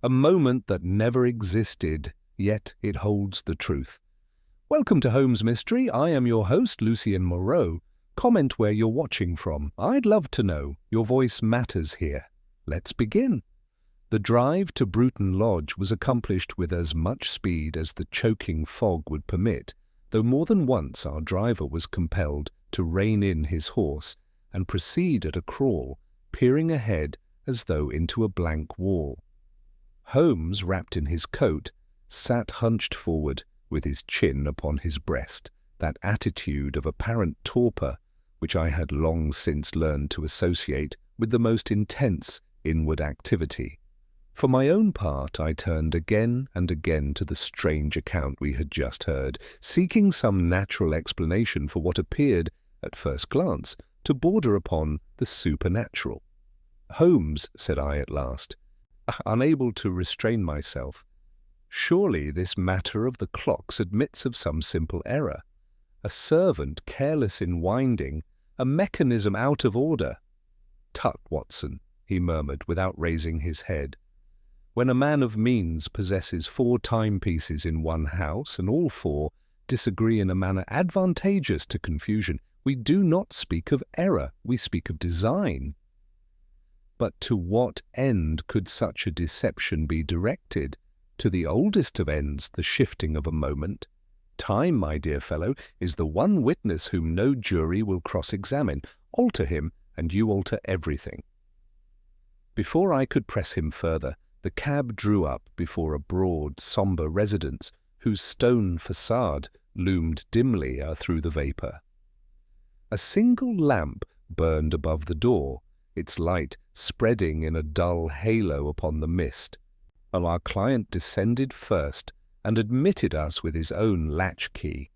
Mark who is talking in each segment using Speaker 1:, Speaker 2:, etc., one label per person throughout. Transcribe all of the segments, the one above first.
Speaker 1: A moment that never existed, yet it holds the truth. Welcome to Holmes Mystery. I am your host, Lucien Moreau. Comment where you're watching from. I'd love to know. Your voice matters here. Let's begin. The drive to Bruton Lodge was accomplished with as much speed as the choking fog would permit, though more than once our driver was compelled to rein in his horse and proceed at a crawl, peering ahead as though into a blank wall. Holmes, wrapped in his coat, sat hunched forward with his chin upon his breast, that attitude of apparent torpor which I had long since learned to associate with the most intense inward activity. For my own part, I turned again and again to the strange account we had just heard, seeking some natural explanation for what appeared, at first glance, to border upon the supernatural. "Holmes," said I at last, unable to restrain myself, "surely this matter of the clocks admits of some simple error. A servant careless in winding, a mechanism out of order." "Tut, Watson," he murmured without raising his head. "When a man of means possesses 4 timepieces in one house, and all 4 disagree in a manner advantageous to confusion, we do not speak of error, we speak of design. But to what end could such a deception be directed? To the oldest of ends, the shifting of a moment. Time, my dear fellow, is the one witness whom no jury will cross-examine. Alter him, and you alter everything." Before I could press him further, the cab drew up before a broad, sombre residence whose stone facade loomed dimly through the vapour. A single lamp burned above the door, its light spreading in a dull halo upon the mist, while our client descended first and admitted us with his own latch-key.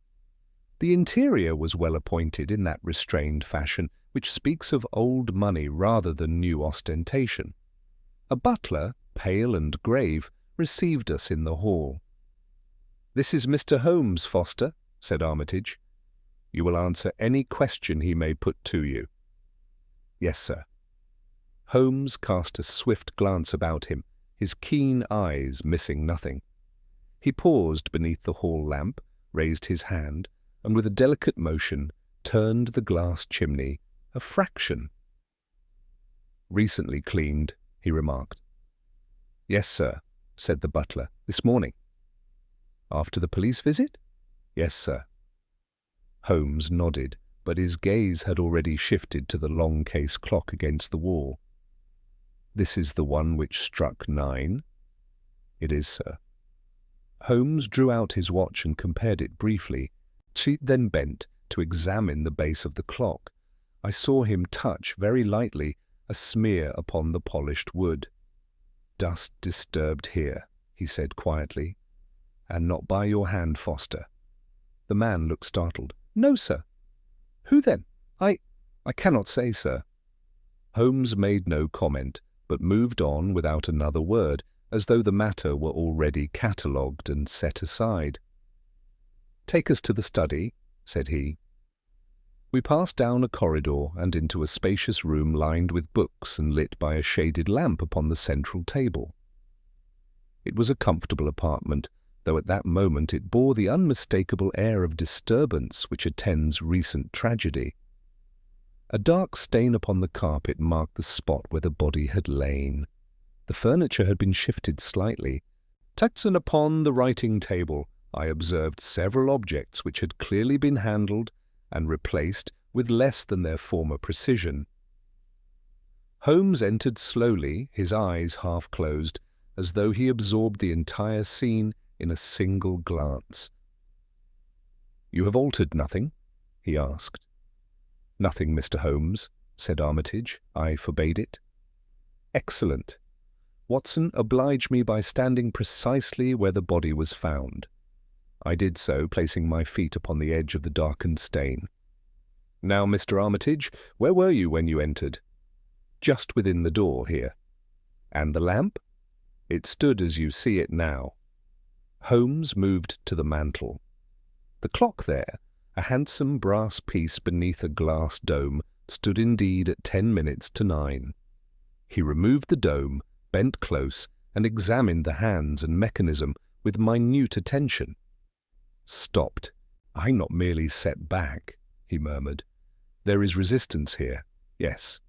Speaker 1: The interior was well appointed in that restrained fashion which speaks of old money rather than new ostentation. A butler, pale and grave, received us in the hall. "This is Mr. Holmes, Foster," said Armitage. "You will answer any question he may put to you." "Yes, sir." Holmes cast a swift glance about him, his keen eyes missing nothing. He paused beneath the hall lamp, raised his hand, and with a delicate motion turned the glass chimney a fraction. "Recently cleaned," he remarked. "Yes, sir," said the butler. "This morning." "After the police visit?" "Yes, sir." Holmes nodded, but his gaze had already shifted to the long case clock against the wall. "This is the one which struck 9?" "It is, sir." Holmes drew out his watch and compared it briefly. She then bent to examine the base of the clock. I saw him touch very lightly a smear upon the polished wood. "Dust disturbed here," he said quietly. "And not by your hand, Foster." The man looked startled. "No, sir." "Who then?" I cannot say, sir." Holmes made no comment, but moved on without another word, as though the matter were already catalogued and set aside. "Take us to the study," said he. We passed down a corridor and into a spacious room lined with books and lit by a shaded lamp upon the central table. It was a comfortable apartment, though at that moment it bore the unmistakable air of disturbance which attends recent tragedy. A dark stain upon the carpet marked the spot where the body had lain. The furniture had been shifted slightly. Tucked upon the writing table, I observed several objects which had clearly been handled and replaced with less than their former precision. Holmes entered slowly, his eyes half closed, as though he absorbed the entire scene in a single glance. "You have altered nothing?" he asked. "Nothing, Mr. Holmes," said Armitage. "I forbade it." "Excellent. Watson, oblige me by standing precisely where the body was found." I did so, placing my feet upon the edge of the darkened stain. "Now, Mr. Armitage, where were you when you entered?" "Just within the door here." "And the lamp?" "It stood as you see it now." Holmes moved to the mantel. The clock there, a handsome brass piece beneath a glass dome, stood indeed at 10 minutes to 9. He removed the dome, bent close, and examined the hands and mechanism with minute attention. "Stopped. I not merely set back," he murmured. "There is resistance here. Yes.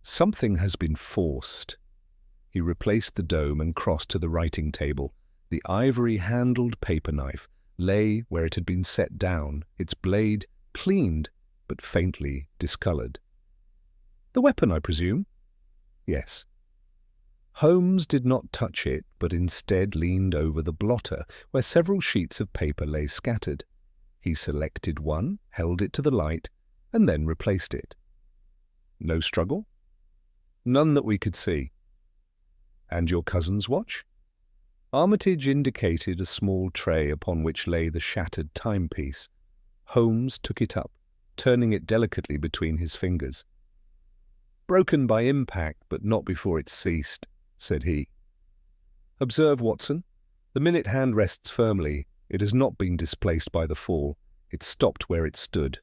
Speaker 1: Something has been forced." He replaced the dome and crossed to the writing table. The ivory-handled paper knife lay where it had been set down, its blade cleaned but faintly discoloured. "The weapon, I presume?" "Yes." Holmes did not touch it, but instead leaned over the blotter, where several sheets of paper lay scattered. He selected one, held it to the light, and then replaced it. "No struggle?" "None that we could see." "And your cousin's watch?" Armitage indicated a small tray upon which lay the shattered timepiece. Holmes took it up, turning it delicately between his fingers. "Broken by impact, but not before it ceased," said he. "Observe, Watson. The minute hand rests firmly. It has not been displaced by the fall. It stopped where it stood."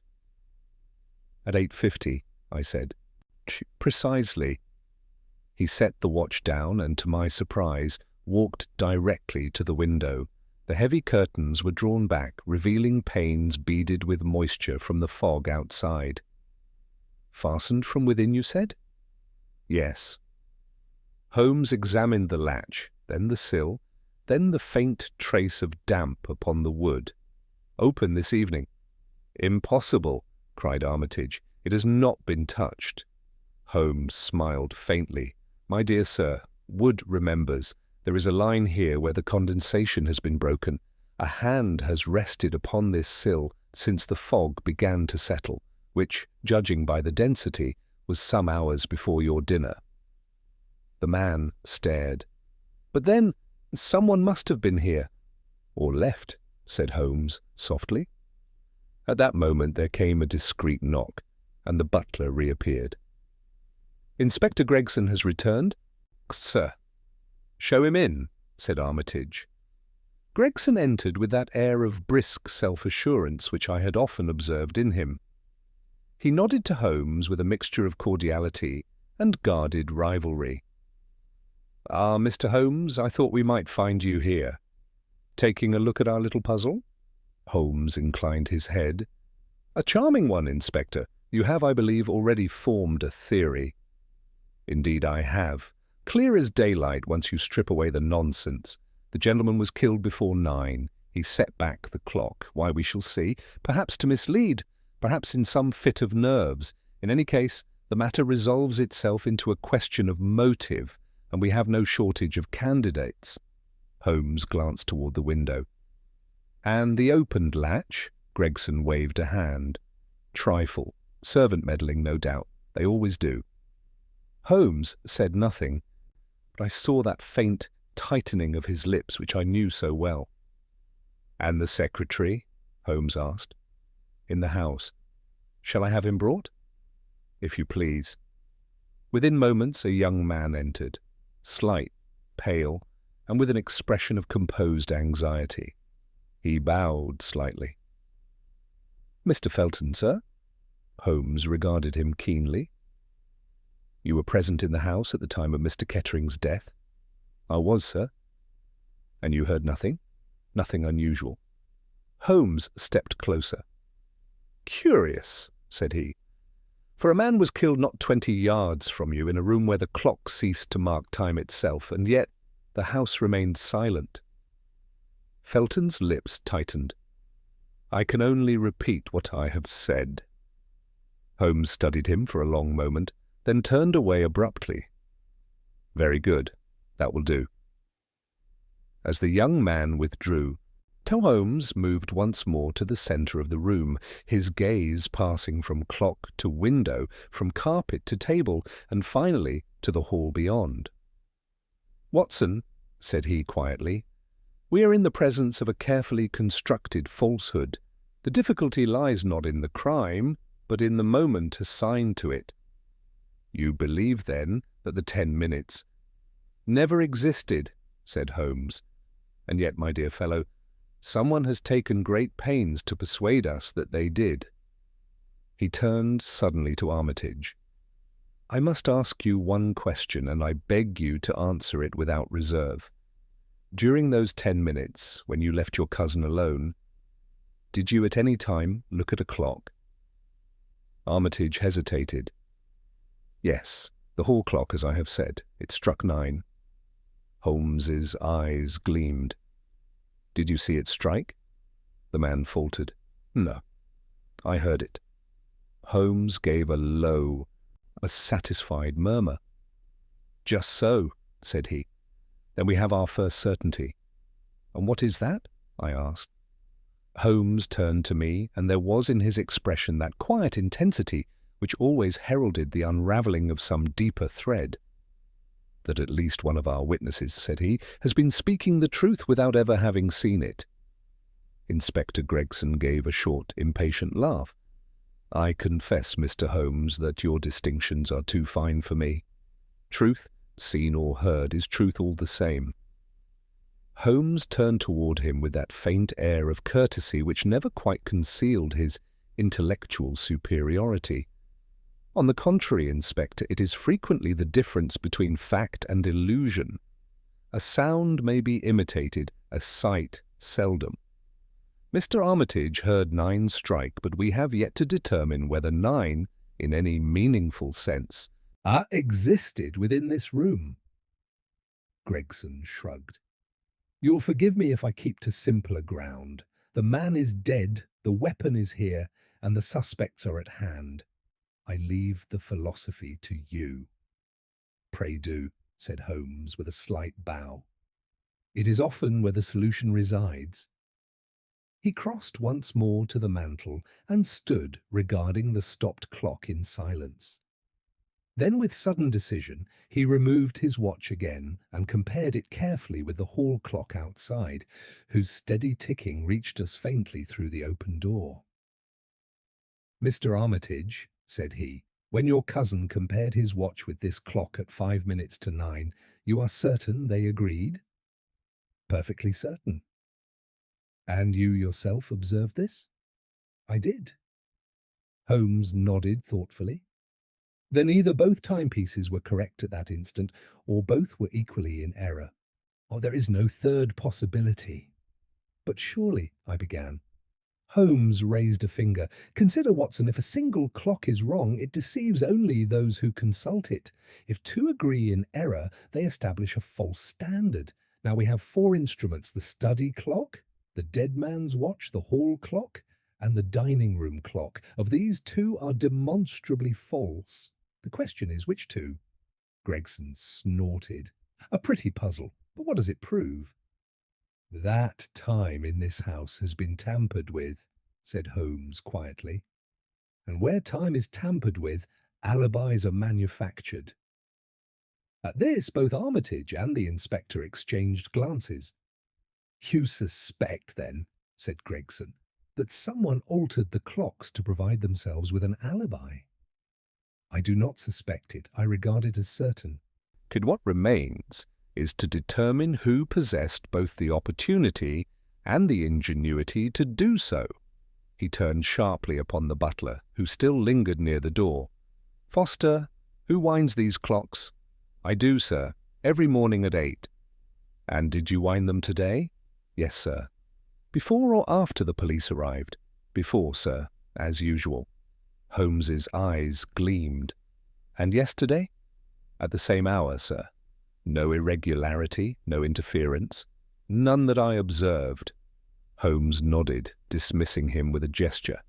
Speaker 1: "At 8:50, I said. "Precisely." He set the watch down and, to my surprise, walked directly to the window. The heavy curtains were drawn back, revealing panes beaded with moisture from the fog outside. "Fastened from within, you said?" "Yes." Holmes examined the latch, then the sill, then the faint trace of damp upon the wood. "Open this evening." "Impossible," cried Armitage. "It has not been touched." Holmes smiled faintly. "My dear sir, wood remembers. There is a line here where the condensation has been broken. A hand has rested upon this sill since the fog began to settle, which, judging by the density, was some hours before your dinner." The man stared. "But then, someone must have been here." "Or left," said Holmes softly. At that moment there came a discreet knock, and the butler reappeared. "Inspector Gregson has returned?" "Sir." "Show him in," said Armitage. Gregson entered with that air of brisk self-assurance which I had often observed in him. He nodded to Holmes with a mixture of cordiality and guarded rivalry. "Ah, Mr. Holmes, I thought we might find you here. Taking a look at our little puzzle?" Holmes inclined his head. "A charming one, Inspector. You have, I believe, already formed a theory." "Indeed I have. Clear as daylight once you strip away the nonsense. The gentleman was killed before 9. He set back the clock. Why, we shall see. Perhaps to mislead. Perhaps in some fit of nerves. In any case, the matter resolves itself into a question of motive, and we have no shortage of candidates." Holmes glanced toward the window. "And the opened latch?" Gregson waved a hand. "Trifle. Servant meddling, no doubt. They always do." Holmes said nothing, but I saw that faint tightening of his lips which I knew so well. "And the secretary?" Holmes asked. "In the house. Shall I have him brought?" "If you please." Within moments a young man entered, slight, pale, and with an expression of composed anxiety. He bowed slightly. "Mr. Felton, sir?" Holmes regarded him keenly. "You were present in the house at the time of Mr. Kettering's death?" "I was, sir." "And you heard nothing? Nothing unusual?" Holmes stepped closer. "Curious," said he. "For a man was killed not 20 yards from you in a room where the clock ceased to mark time itself, and yet the house remained silent." Felton's lips tightened. "I can only repeat what I have said." Holmes studied him for a long moment, then turned away abruptly. "Very good. That will do." As the young man withdrew, Holmes moved once more to the centre of the room, his gaze passing from clock to window, from carpet to table, and finally to the hall beyond. "Watson," said he quietly, "we are in the presence of a carefully constructed falsehood. The difficulty lies not in the crime, but in the moment assigned to it." "You believe, then, that the 10 minutes—" "Never existed," said Holmes. "And yet, my dear fellow, someone has taken great pains to persuade us that they did." He turned suddenly to Armitage. I must ask you one question, and I beg you to answer it without reserve. During those 10 minutes, when you left your cousin alone, did you at any time look at a clock? Armitage hesitated. Yes, the hall clock, as I have said. It struck 9. Holmes's eyes gleamed. Did you see it strike? The man faltered. No, I heard it. Holmes gave a low, a satisfied murmur. Just so, said he. Then we have our first certainty. And what is that? I asked. Holmes turned to me, and there was in his expression that quiet intensity which always heralded the unravelling of some deeper thread. That at least one of our witnesses, said he, has been speaking the truth without ever having seen it. Inspector Gregson gave a short, impatient laugh. I confess, Mr. Holmes, that your distinctions are too fine for me. Truth, seen or heard, is truth all the same. Holmes turned toward him with that faint air of courtesy which never quite concealed his intellectual superiority. On the contrary, Inspector, it is frequently the difference between fact and illusion. A sound may be imitated, a sight seldom. Mr. Armitage heard 9 strike, but we have yet to determine whether 9, in any meaningful sense, existed within this room. Gregson shrugged. You'll forgive me if I keep to simpler ground. The man is dead, the weapon is here, and the suspects are at hand. I leave the philosophy to you. Pray do, said Holmes with a slight bow. It is often where the solution resides. He crossed once more to the mantel and stood regarding the stopped clock in silence. Then with sudden decision he removed his watch again and compared it carefully with the hall clock outside, whose steady ticking reached us faintly through the open door. Mr. Armitage, said he, when your cousin compared his watch with this clock at 5 minutes to 9, you are certain they agreed? Perfectly certain. And you yourself observed this? I did. Holmes nodded thoughtfully. Then either both timepieces were correct at that instant, or both were equally in error. Oh, there is no third possibility. But surely, I began. Holmes raised a finger. Consider, Watson, if a single clock is wrong, it deceives only those who consult it. If 2 agree in error, they establish a false standard. Now we have 4 instruments: the study clock, the dead man's watch, the hall clock, and the dining room clock. Of these, 2 are demonstrably false. The question is, which 2? Gregson snorted. A pretty puzzle, but what does it prove? That time in this house has been tampered with, said Holmes quietly. And where time is tampered with, alibis are manufactured. At this, both Armitage and the inspector exchanged glances. You suspect, then, said Gregson, that someone altered the clocks to provide themselves with an alibi? I do not suspect it. I regard it as certain. What remains is to determine who possessed both the opportunity and the ingenuity to do so. He turned sharply upon the butler, who still lingered near the door. Foster, who winds these clocks? I do, sir, every morning at 8. And did you wind them today? Yes, sir. Before or after the police arrived? Before, sir, as usual. Holmes's eyes gleamed. And yesterday? At the same hour, sir. No irregularity, no interference. None that I observed. Holmes nodded, dismissing him with a gesture.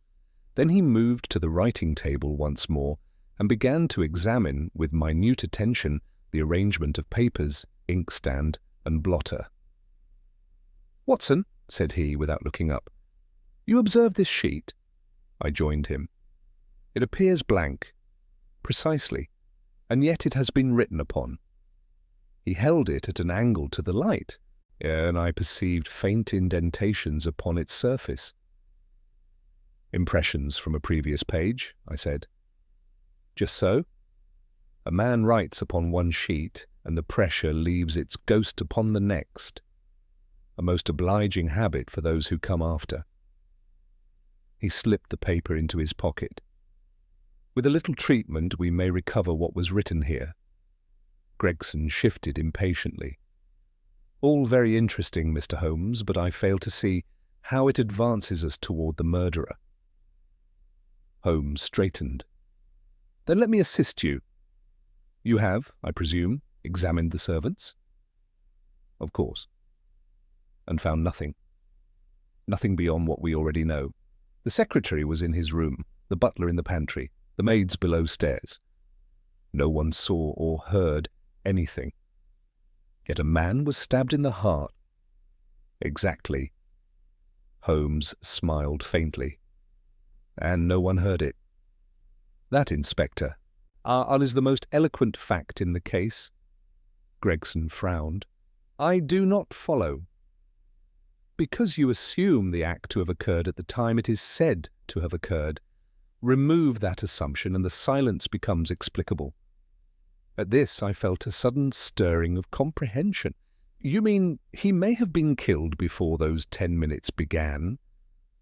Speaker 1: Then he moved to the writing table once more and began to examine with minute attention the arrangement of papers, inkstand, and blotter. Watson, said he without looking up, you observe this sheet? I joined him. It appears blank. Precisely. And yet it has been written upon. He held it at an angle to the light, and I perceived faint indentations upon its surface. Impressions from a previous page, I said. Just so. A man writes upon one sheet, and the pressure leaves its ghost upon the next. A most obliging habit for those who come after. He slipped the paper into his pocket. With a little treatment, we may recover what was written here." Gregson shifted impatiently. "All very interesting, Mr. Holmes, but I fail to see how it advances us toward the murderer." Holmes straightened. "Then let me assist you. You have, I presume, examined the servants?" "Of course." "And found nothing?" "Nothing beyond what we already know. The secretary was in his room, the butler in the pantry, the maids below stairs. No one saw or heard anything. Yet a man was stabbed in the heart." "Exactly." Holmes smiled faintly. "And no one heard it." "That, Inspector, is the most eloquent fact in the case." Gregson frowned. "I do not follow." "Because you assume the act to have occurred at the time it is said to have occurred. Remove that assumption and the silence becomes explicable." At this I felt a sudden stirring of comprehension. "You mean he may have been killed before those 10 minutes began?"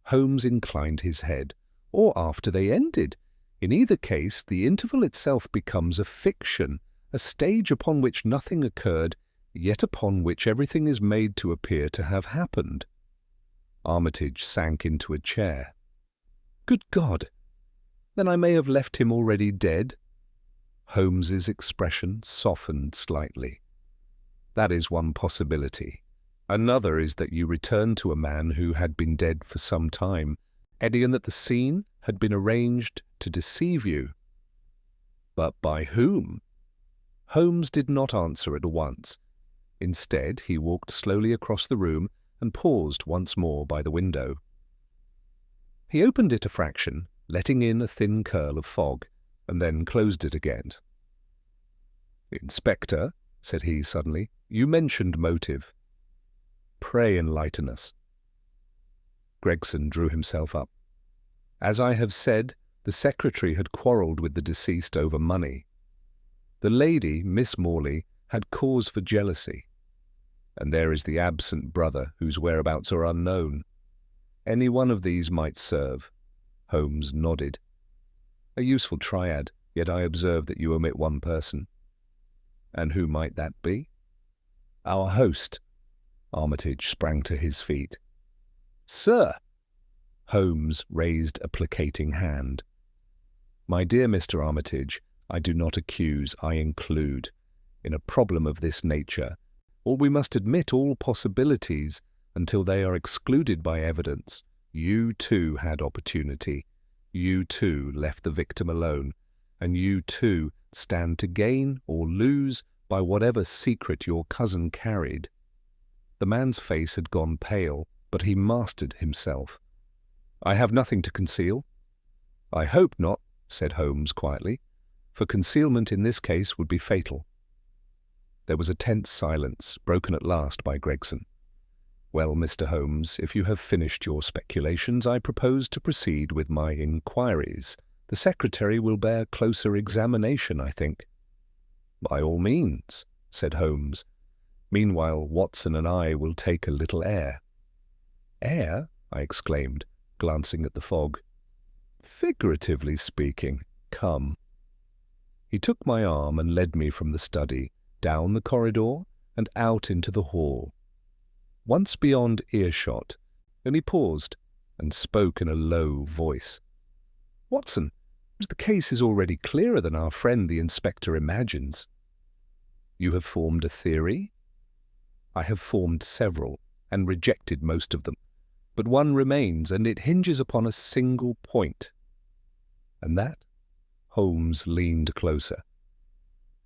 Speaker 1: Holmes inclined his head. "Or after they ended. In either case, the interval itself becomes a fiction, a stage upon which nothing occurred, yet upon which everything is made to appear to have happened." Armitage sank into a chair. "Good God! Then I may have left him already dead?" Holmes's expression softened slightly. "That is one possibility. Another is that you returned to a man who had been dead for some time, and that the scene had been arranged to deceive you." "But by whom?" Holmes did not answer at once. Instead, he walked slowly across the room and paused once more by the window. He opened it a fraction, letting in a thin curl of fog, and then closed it again. "Inspector," said he suddenly, "you mentioned motive. Pray enlighten us." Gregson drew himself up. "As I have said, the secretary had quarrelled with the deceased over money. The lady, Miss Morley, had cause for jealousy. And there is the absent brother, whose whereabouts are unknown. Any one of these might serve." Holmes nodded. "A useful triad, yet I observe that you omit one person." "And who might that be?" "Our host." Armitage sprang to his feet. "Sir!" Holmes raised a placating hand. "My dear Mr. Armitage, I do not accuse, I include. In a problem of this nature, we must admit all possibilities until they are excluded by evidence. You too had opportunity. You too left the victim alone, and you too stand to gain or lose by whatever secret your cousin carried." The man's face had gone pale, but he mastered himself. "I have nothing to conceal." "I hope not," said Holmes quietly, "for concealment in this case would be fatal." There was a tense silence, broken at last by Gregson. "Well, Mr. Holmes, if you have finished your speculations, I propose to proceed with my inquiries. The secretary will bear closer examination, I think." "By all means," said Holmes. "Meanwhile, Watson and I will take a little air." "Air?" I exclaimed, glancing at the fog. "Figuratively speaking, come." He took my arm and led me from the study, down the corridor, and out into the hall. Once beyond earshot, then he paused and spoke in a low voice. "Watson, the case is already clearer than our friend the inspector imagines." "You have formed a theory?" "I have formed several, and rejected most of them. But one remains, and it hinges upon a single point." "And that?" Holmes leaned closer.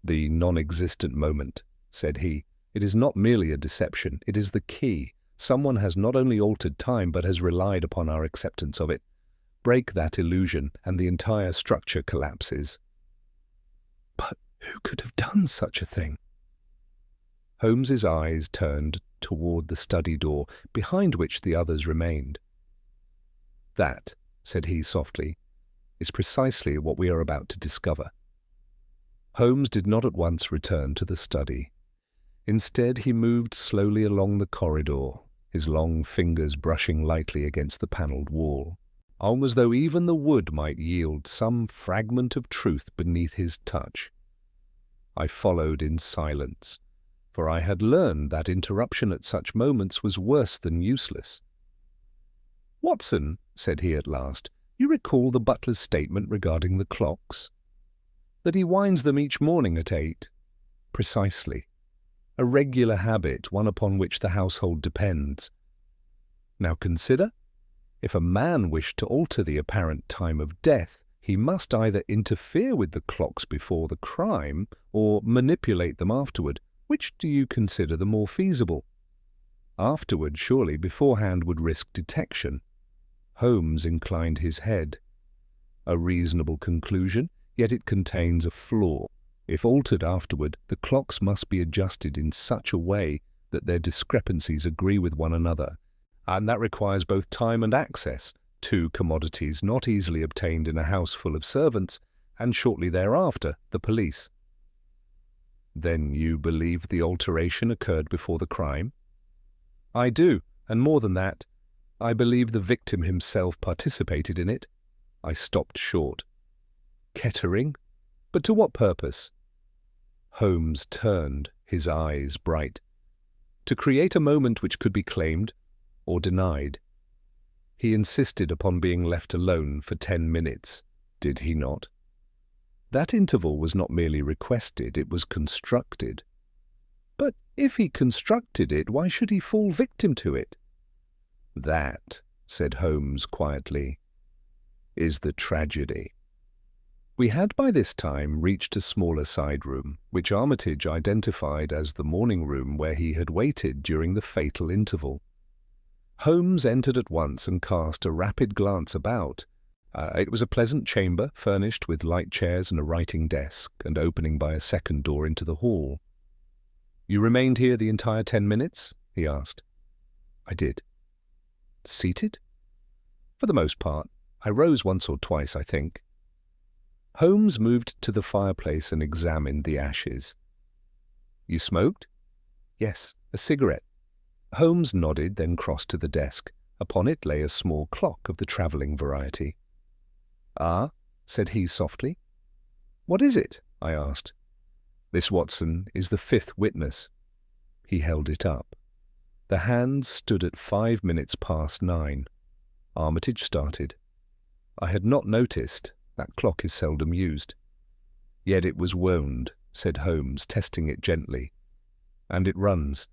Speaker 1: "The non-existent moment," said he. "It is not merely a deception, it is the key. Someone has not only altered time, but has relied upon our acceptance of it. Break that illusion, and the entire structure collapses." "But who could have done such a thing?" Holmes's eyes turned toward the study door, behind which the others remained. "That," said he softly, "is precisely what we are about to discover." Holmes did not at once return to the study. Instead, he moved slowly along the corridor, his long fingers brushing lightly against the panelled wall. almost though even the wood might yield some fragment of truth beneath his touch. I followed in silence, for I had learned that interruption at such moments was worse than useless. "Watson," said he at last, "you recall the butler's statement regarding the clocks? That he winds them each morning at 8. Precisely. A regular habit, one upon which the household depends. Now consider, if a man wished to alter the apparent time of death, he must either interfere with the clocks before the crime or manipulate them afterward. Which do you consider the more feasible? Afterward, surely, beforehand would risk detection." Holmes inclined his head. "A reasonable conclusion, yet it contains a flaw. If altered afterward, the clocks must be adjusted in such a way that their discrepancies agree with one another, and that requires both time and access, two commodities not easily obtained in a house full of servants, and shortly thereafter the police." "Then you believe the alteration occurred before the crime?" "I do, and more than that, I believe the victim himself participated in it." I stopped short. "Kettering? But to what purpose?" Holmes turned, his eyes bright. "To create a moment which could be claimed or denied. He insisted upon being left alone for 10 minutes, did he not? That interval was not merely requested, it was constructed." "But if he constructed it, why should he fall victim to it?" "That," said Holmes quietly, "is the tragedy." We had by this time reached a smaller side room, which Armitage identified as the morning room where he had waited during the fatal interval. Holmes entered at once and cast a rapid glance about. It was a pleasant chamber, furnished with light chairs and a writing desk, and opening by a second door into the hall. "You remained here the entire 10 minutes?" he asked. "I did." "Seated?" "For the most part. I rose once or twice, I think." Holmes moved to the fireplace and examined the ashes. "You smoked?" "Yes, a cigarette." Holmes nodded, then crossed to the desk. Upon it lay a small clock of the travelling variety. "Ah," said he softly. "What is it?" I asked. "This, Watson, is the 5th witness." He held it up. The hands stood at 5 minutes past 9. Armitage started. "I had not noticed. That clock is seldom used." "Yet it was wound," said Holmes, testing it gently. "And it runs.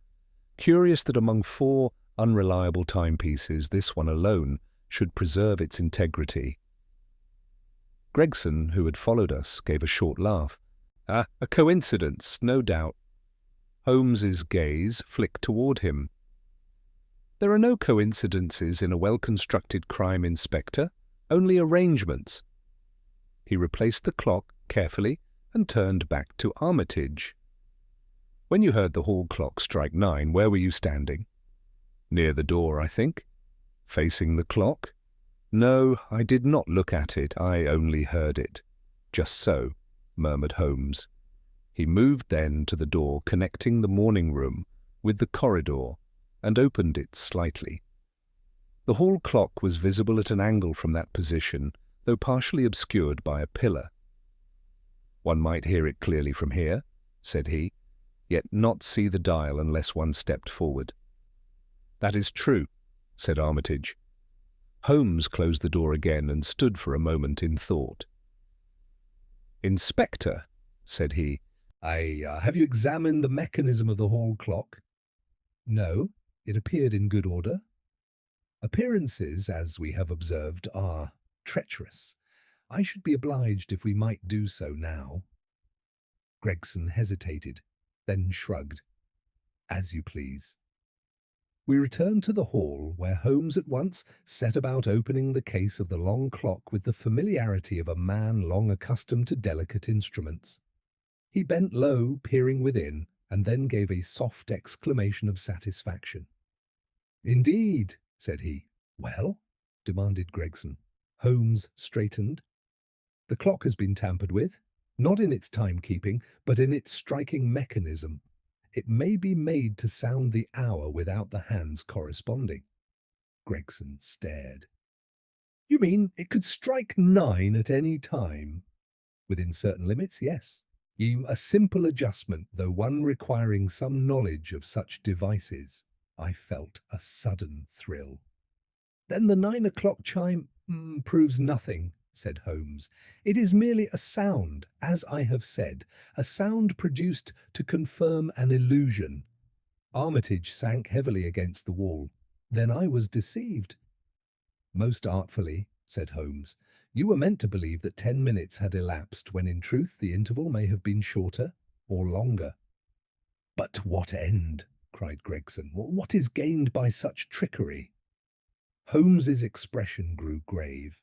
Speaker 1: Curious that among 4 unreliable timepieces, this one alone should preserve its integrity." Gregson, who had followed us, gave a short laugh. "A coincidence, no doubt." Holmes's gaze flicked toward him. "There are no coincidences in a well-constructed crime, Inspector, only arrangements." He replaced the clock carefully and turned back to Armitage. "When you heard the hall clock strike 9, where were you standing?" "Near the door, I think." "Facing the clock?" "No, I did not look at it. I only heard it." "Just so," murmured Holmes. He moved then to the door connecting the morning room with the corridor and opened it slightly. The hall clock was visible at an angle from that position, though partially obscured by a pillar. "One might hear it clearly from here," said he, "yet not see the dial unless one stepped forward." "That is true," said Armitage. Holmes closed the door again and stood for a moment in thought. "Inspector," said he, have you examined the mechanism of the hall clock?" "No, it appeared in good order." "Appearances, as we have observed, are treacherous. I should be obliged if we might do so now." Gregson hesitated, then shrugged. "As you please." We returned to the hall, where Holmes at once set about opening the case of the long clock with the familiarity of a man long accustomed to delicate instruments. He bent low, peering within, and then gave a soft exclamation of satisfaction. "Indeed," said he. "Well?" demanded Gregson. Holmes straightened. "The clock has been tampered with, not in its timekeeping, but in its striking mechanism. It may be made to sound the hour without the hands corresponding." Gregson stared. You mean it could strike 9 at any time? Within certain limits, yes. A simple adjustment, though one requiring some knowledge of such devices. I felt a sudden thrill. Then the 9 o'clock chime proves nothing, said Holmes. It is merely a sound, as I have said, a sound produced to confirm an illusion. Armitage sank heavily against the wall. Then I was deceived. Most artfully, said Holmes. You were meant to believe that 10 minutes had elapsed, when in truth the interval may have been shorter or longer. But to what end? Cried Gregson. What is gained by such trickery? Holmes's expression grew grave.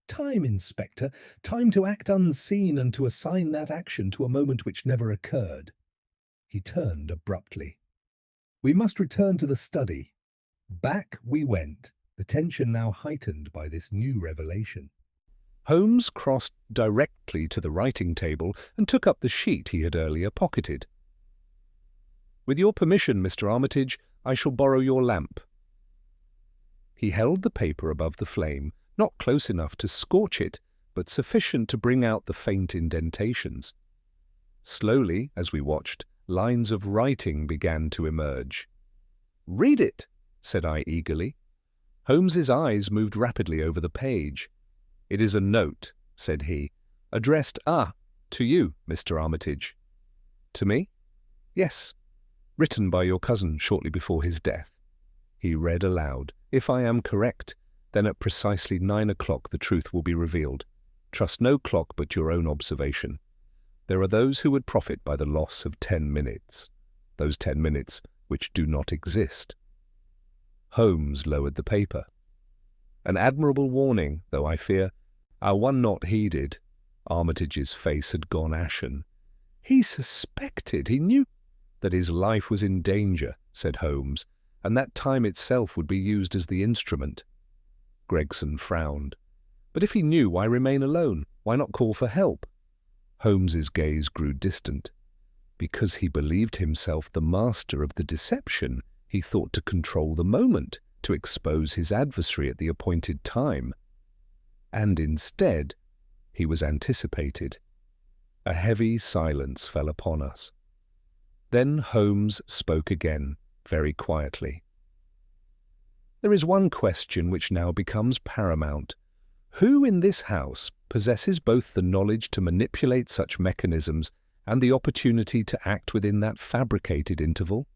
Speaker 1: Time, Inspector, time to act unseen and to assign that action to a moment which never occurred. He turned abruptly. We must return to the study. Back we went, the tension now heightened by this new revelation. Holmes crossed directly to the writing table and took up the sheet he had earlier pocketed. With your permission, Mr. Armitage, I shall borrow your lamp. He held the paper above the flame, not close enough to scorch it, but sufficient to bring out the faint indentations. Slowly, as we watched, lines of writing began to emerge. "Read it," said I eagerly. Holmes's eyes moved rapidly over the page. "It is a note," said he, "addressed, to you, Mr. Armitage." "To me?" "Yes. Written by your cousin shortly before his death." He read aloud. "If I am correct, then at precisely 9 o'clock the truth will be revealed. Trust no clock but your own observation. There are those who would profit by the loss of 10 minutes, those 10 minutes which do not exist." Holmes lowered the paper. An admirable warning, though I fear our one not heeded. Armitage's face had gone ashen. "He suspected, he knew that his life was in danger," said Holmes, "and that time itself would be used as the instrument." Gregson frowned. "But if he knew, why remain alone? Why not call for help?" Holmes's gaze grew distant. Because he believed himself the master of the deception, he thought to control the moment, to expose his adversary at the appointed time. And instead, he was anticipated. A heavy silence fell upon us. Then Holmes spoke again, very quietly. "There is one question which now becomes paramount. Who in this house possesses both the knowledge to manipulate such mechanisms and the opportunity to act within that fabricated interval?"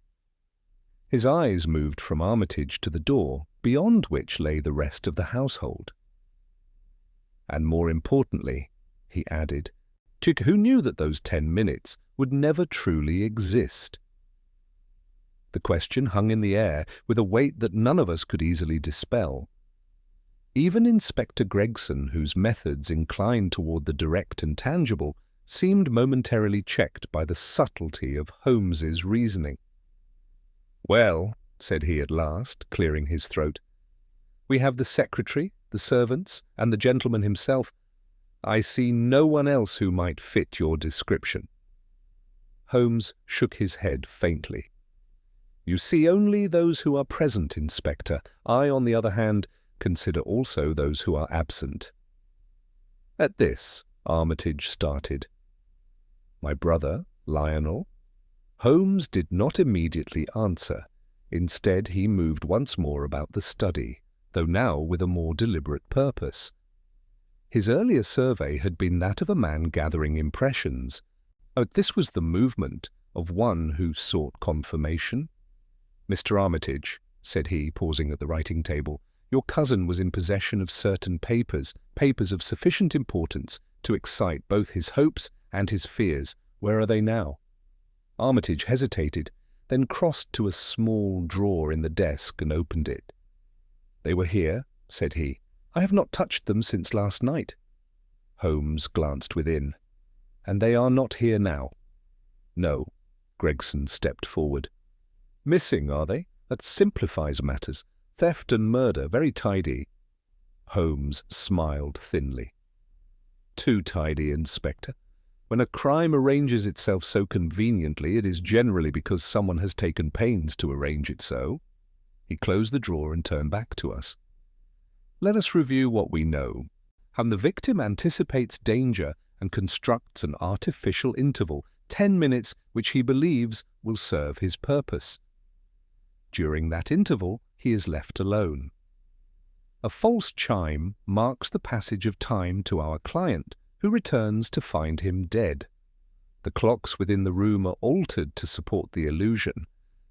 Speaker 1: His eyes moved from Armitage to the door, beyond which lay the rest of the household. "And more importantly," he added, "who knew that those 10 minutes would never truly exist?" The question hung in the air with a weight that none of us could easily dispel. Even Inspector Gregson, whose methods inclined toward the direct and tangible, seemed momentarily checked by the subtlety of Holmes's reasoning. "Well," said he at last, clearing his throat, "we have the secretary, the servants, and the gentleman himself. I see no one else who might fit your description." Holmes shook his head faintly. "You see only those who are present, Inspector. I, on the other hand, consider also those who are absent." At this, Armitage started. "My brother, Lionel?" Holmes did not immediately answer. Instead, he moved once more about the study, though now with a more deliberate purpose. His earlier survey had been that of a man gathering impressions. This was the movement of one who sought confirmation. "Mr. Armitage," said he, pausing at the writing table, "your cousin was in possession of certain papers of sufficient importance to excite both his hopes and his fears. Where are they now?" Armitage hesitated, then crossed to a small drawer in the desk and opened it. "They were here," said he. "I have not touched them since last night." Holmes glanced within. "And they are not here now?" "No." Gregson stepped forward. "Missing, are they? That simplifies matters. Theft and murder, very tidy." Holmes smiled thinly. "Too tidy, Inspector. When a crime arranges itself so conveniently, it is generally because someone has taken pains to arrange it so." He closed the drawer and turned back to us. Let us review what we know. And the victim anticipates danger and constructs an artificial interval, 10 minutes, which he believes will serve his purpose. During that interval, he is left alone. A false chime marks the passage of time to our client, who returns to find him dead. The clocks within the room are altered to support the illusion,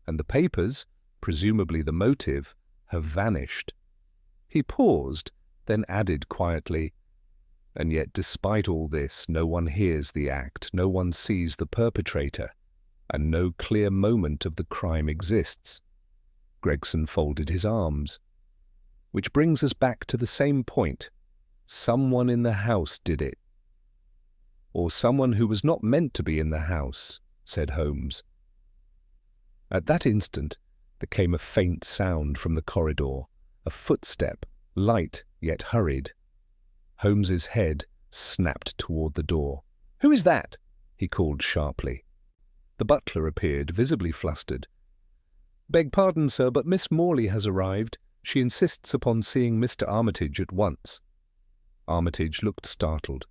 Speaker 1: and the papers, presumably the motive, have vanished. He paused, then added quietly, "And yet despite all this, no one hears the act, no one sees the perpetrator, and no clear moment of the crime exists." Gregson folded his arms. "Which brings us back to the same point. Someone in the house did it." "Or someone who was not meant to be in the house," said Holmes. At that instant there came a faint sound from the corridor, a footstep, light yet hurried. Holmes's head snapped toward the door. "Who is that?" he called sharply. The butler appeared, visibly flustered. "Beg pardon, sir, but Miss Morley has arrived. She insists upon seeing Mr. Armitage at once." Armitage looked startled.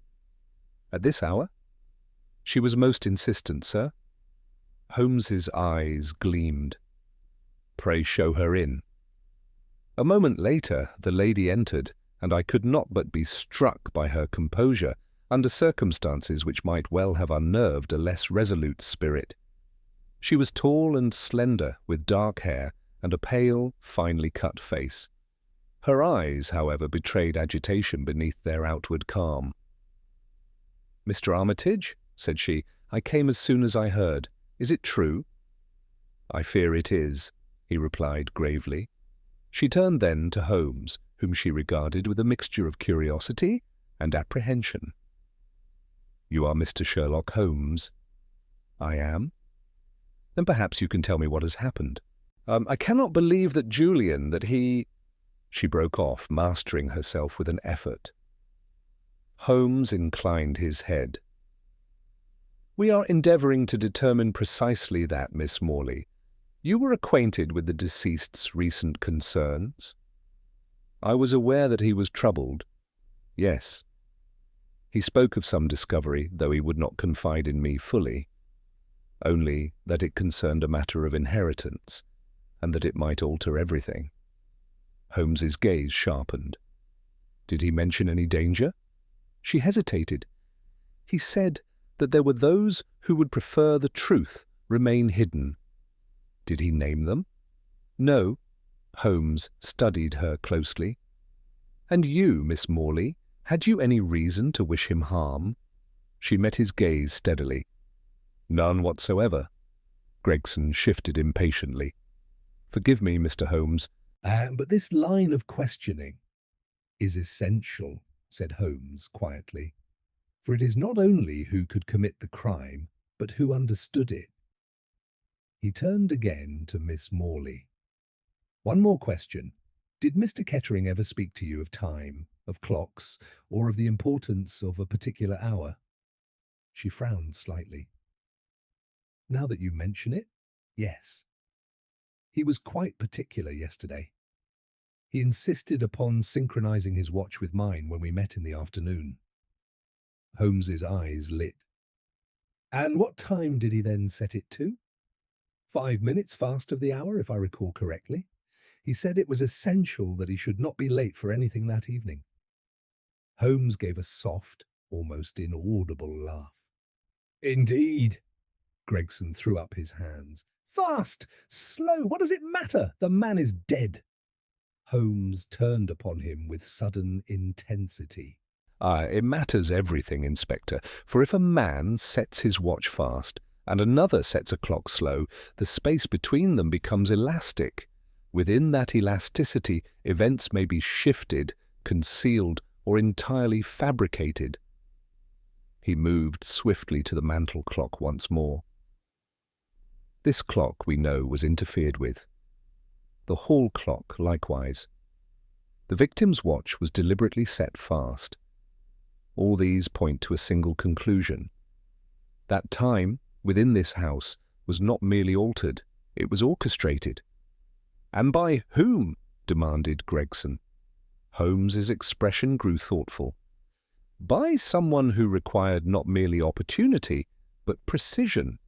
Speaker 1: "At this hour?" "She was most insistent, sir." Holmes's eyes gleamed. "Pray show her in." A moment later the lady entered, and I could not but be struck by her composure under circumstances which might well have unnerved a less resolute spirit. She was tall and slender, with dark hair and a pale, finely cut face. Her eyes, however, betrayed agitation beneath their outward calm. "Mr. Armitage," said she, "I came as soon as I heard. Is it true?" "I fear it is," he replied gravely. She turned then to Holmes, whom she regarded with a mixture of curiosity and apprehension. "You are Mr. Sherlock Holmes?" "I am." "Then perhaps you can tell me what has happened. I cannot believe that Julian, that he—" She broke off, mastering herself with an effort. Holmes inclined his head. "We are endeavouring to determine precisely that, Miss Morley. You were acquainted with the deceased's recent concerns?" "I was aware that he was troubled." "Yes." "He spoke of some discovery, though he would not confide in me fully. Only that it concerned a matter of inheritance, and that it might alter everything." Holmes's gaze sharpened. "Did he mention any danger?" She hesitated. "He said that there were those who would prefer the truth remain hidden." "Did he name them?" "No." Holmes studied her closely. "And you, Miss Morley, had you any reason to wish him harm?" She met his gaze steadily. "None whatsoever." Gregson shifted impatiently. "Forgive me, Mr. Holmes, but this line of questioning is essential," said Holmes quietly. "For it is not only who could commit the crime, but who understood it." He turned again to Miss Morley. "One more question. Did Mr. Kettering ever speak to you of time, of clocks, or of the importance of a particular hour?" She frowned slightly. "Now that you mention it, yes. He was quite particular yesterday. He insisted upon synchronizing his watch with mine when we met in the afternoon." Holmes's eyes lit. "And what time did he then set it to?" 5 minutes fast of the hour, if I recall correctly. He said it was essential that he should not be late for anything that evening." Holmes gave a soft, almost inaudible laugh. "Indeed!" Gregson threw up his hands. "Fast! Slow! What does it matter? The man is dead." Holmes turned upon him with sudden intensity. It matters everything, Inspector, for if a man sets his watch fast and another sets a clock slow, the space between them becomes elastic. Within that elasticity, events may be shifted, concealed, or entirely fabricated." He moved swiftly to the mantel clock once more. This clock, we know, was interfered with. The hall clock, likewise. The victim's watch was deliberately set fast. All these point to a single conclusion. That time, within this house, was not merely altered, it was orchestrated. "And by whom?" demanded Gregson. Holmes's expression grew thoughtful. By someone who required not merely opportunity, but precision.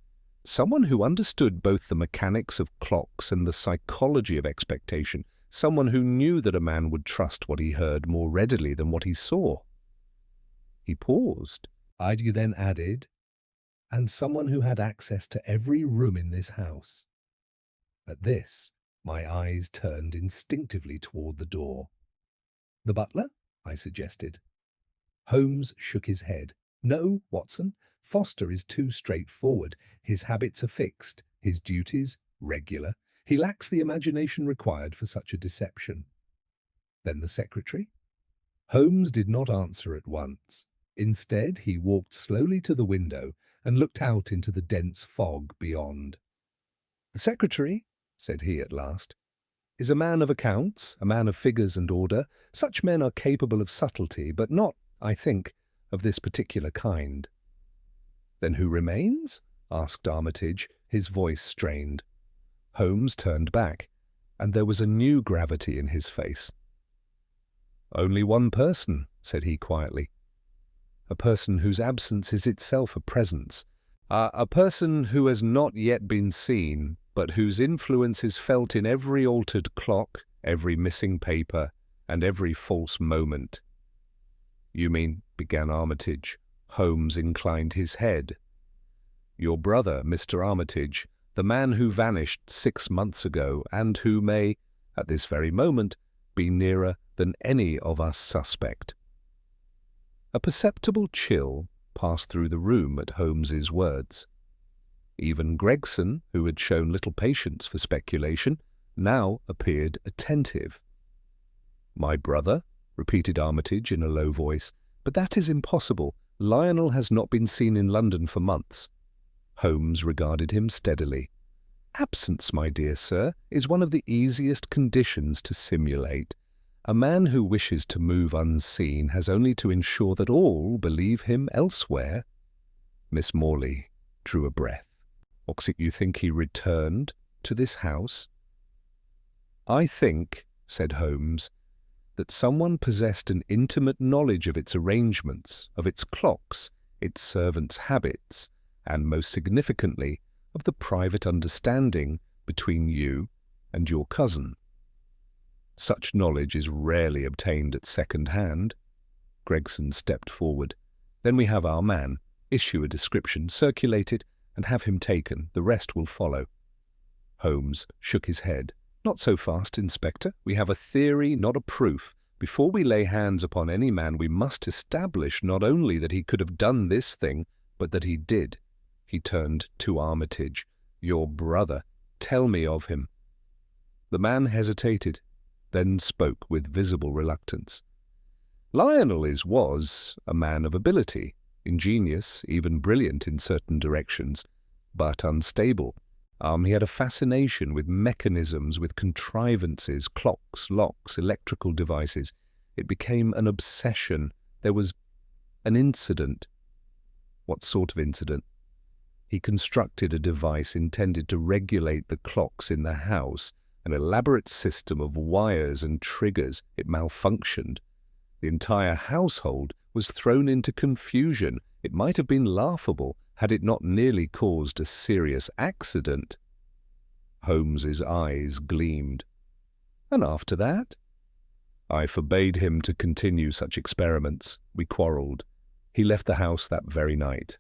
Speaker 1: Someone who understood both the mechanics of clocks and the psychology of expectation. Someone who knew that a man would trust what he heard more readily than what he saw. He paused. You then added, and someone who had access to every room in this house. At this, my eyes turned instinctively toward the door. The butler? I suggested. Holmes shook his head. No, Watson, Foster is too straightforward. His habits are fixed, his duties regular. He lacks the imagination required for such a deception. Then the secretary? Holmes did not answer at once. Instead, he walked slowly to the window and looked out into the dense fog beyond. The secretary, said he at last, is a man of accounts, a man of figures and order. Such men are capable of subtlety, but not, I think, of this particular kind. Then who remains? Asked Armitage, his voice strained. Holmes turned back, and there was a new gravity in his face. Only one person, said he quietly. A person whose absence is itself a presence. A person who has not yet been seen, but whose influence is felt in every altered clock, every missing paper, and every false moment. You mean, began Armitage. Holmes inclined his head. Your brother, Mr. Armitage, the man who vanished 6 months ago, and who may, at this very moment, be nearer than any of us suspect. A perceptible chill passed through the room at Holmes's words. Even Gregson, who had shown little patience for speculation, now appeared attentive. My brother? Repeated Armitage in a low voice. But that is impossible. Lionel has not been seen in London for months. Holmes regarded him steadily. Absence, my dear sir, is one of the easiest conditions to simulate. A man who wishes to move unseen has only to ensure that all believe him elsewhere. Miss Morley drew a breath. You think he returned to this house? I think, said Holmes, that someone possessed an intimate knowledge of its arrangements, of its clocks, its servants' habits, and most significantly, of the private understanding between you and your cousin. Such knowledge is rarely obtained at second hand. Gregson stepped forward. Then we have our man. Issue a description, circulate it, and have him taken. The rest will follow. Holmes shook his head. Not so fast, Inspector. We have a theory, not a proof. Before we lay hands upon any man, we must establish not only that he could have done this thing, but that he did. He turned to Armitage. Your brother. Tell me of him. The man hesitated, then spoke with visible reluctance. Lionel was a man of ability, ingenious, even brilliant in certain directions, but unstable. He had a fascination with mechanisms, with contrivances, clocks, locks, electrical devices. It became an obsession. There was an incident. What sort of incident? He constructed a device intended to regulate the clocks in the house, an elaborate system of wires and triggers. It malfunctioned. The entire household was thrown into confusion. It might have been laughable had it not nearly caused a serious accident. Holmes's eyes gleamed. And after that? I forbade him to continue such experiments. We quarrelled. He left the house that very night.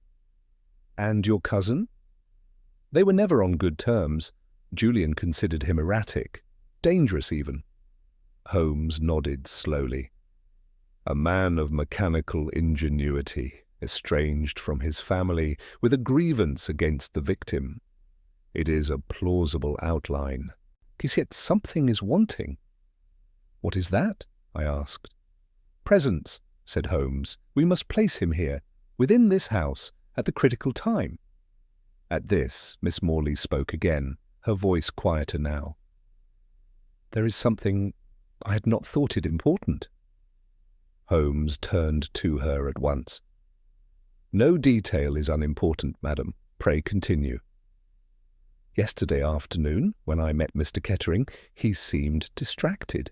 Speaker 1: And your cousin? They were never on good terms. Julian considered him erratic, dangerous even. Holmes nodded slowly. A man of mechanical ingenuity, estranged from his family, with a grievance against the victim. It is a plausible outline. Yet something is wanting. What is that? I asked. Presence, said Holmes. We must place him here, within this house, at the critical time. At this, Miss Morley spoke again, her voice quieter now. There is something I had not thought it important. Holmes turned to her at once. No detail is unimportant, madam. Pray continue. Yesterday afternoon, when I met Mr. Kettering, he seemed distracted.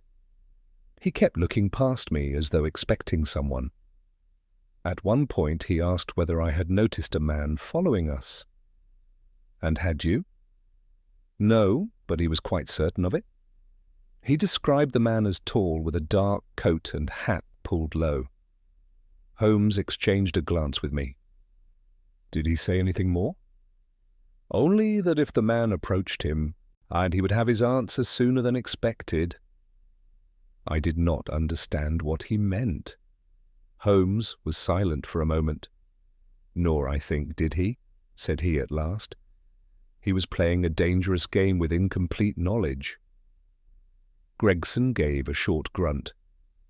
Speaker 1: He kept looking past me as though expecting someone. At one point he asked whether I had noticed a man following us. And had you? No, but he was quite certain of it. He described the man as tall, with a dark coat and hat pulled low. Holmes exchanged a glance with me. Did he say anything more? Only that if the man approached him, and he would have his answer sooner than expected. I did not understand what he meant. Holmes was silent for a moment. Nor, I think, did he, said he at last. He was playing a dangerous game with incomplete knowledge. Gregson gave a short grunt.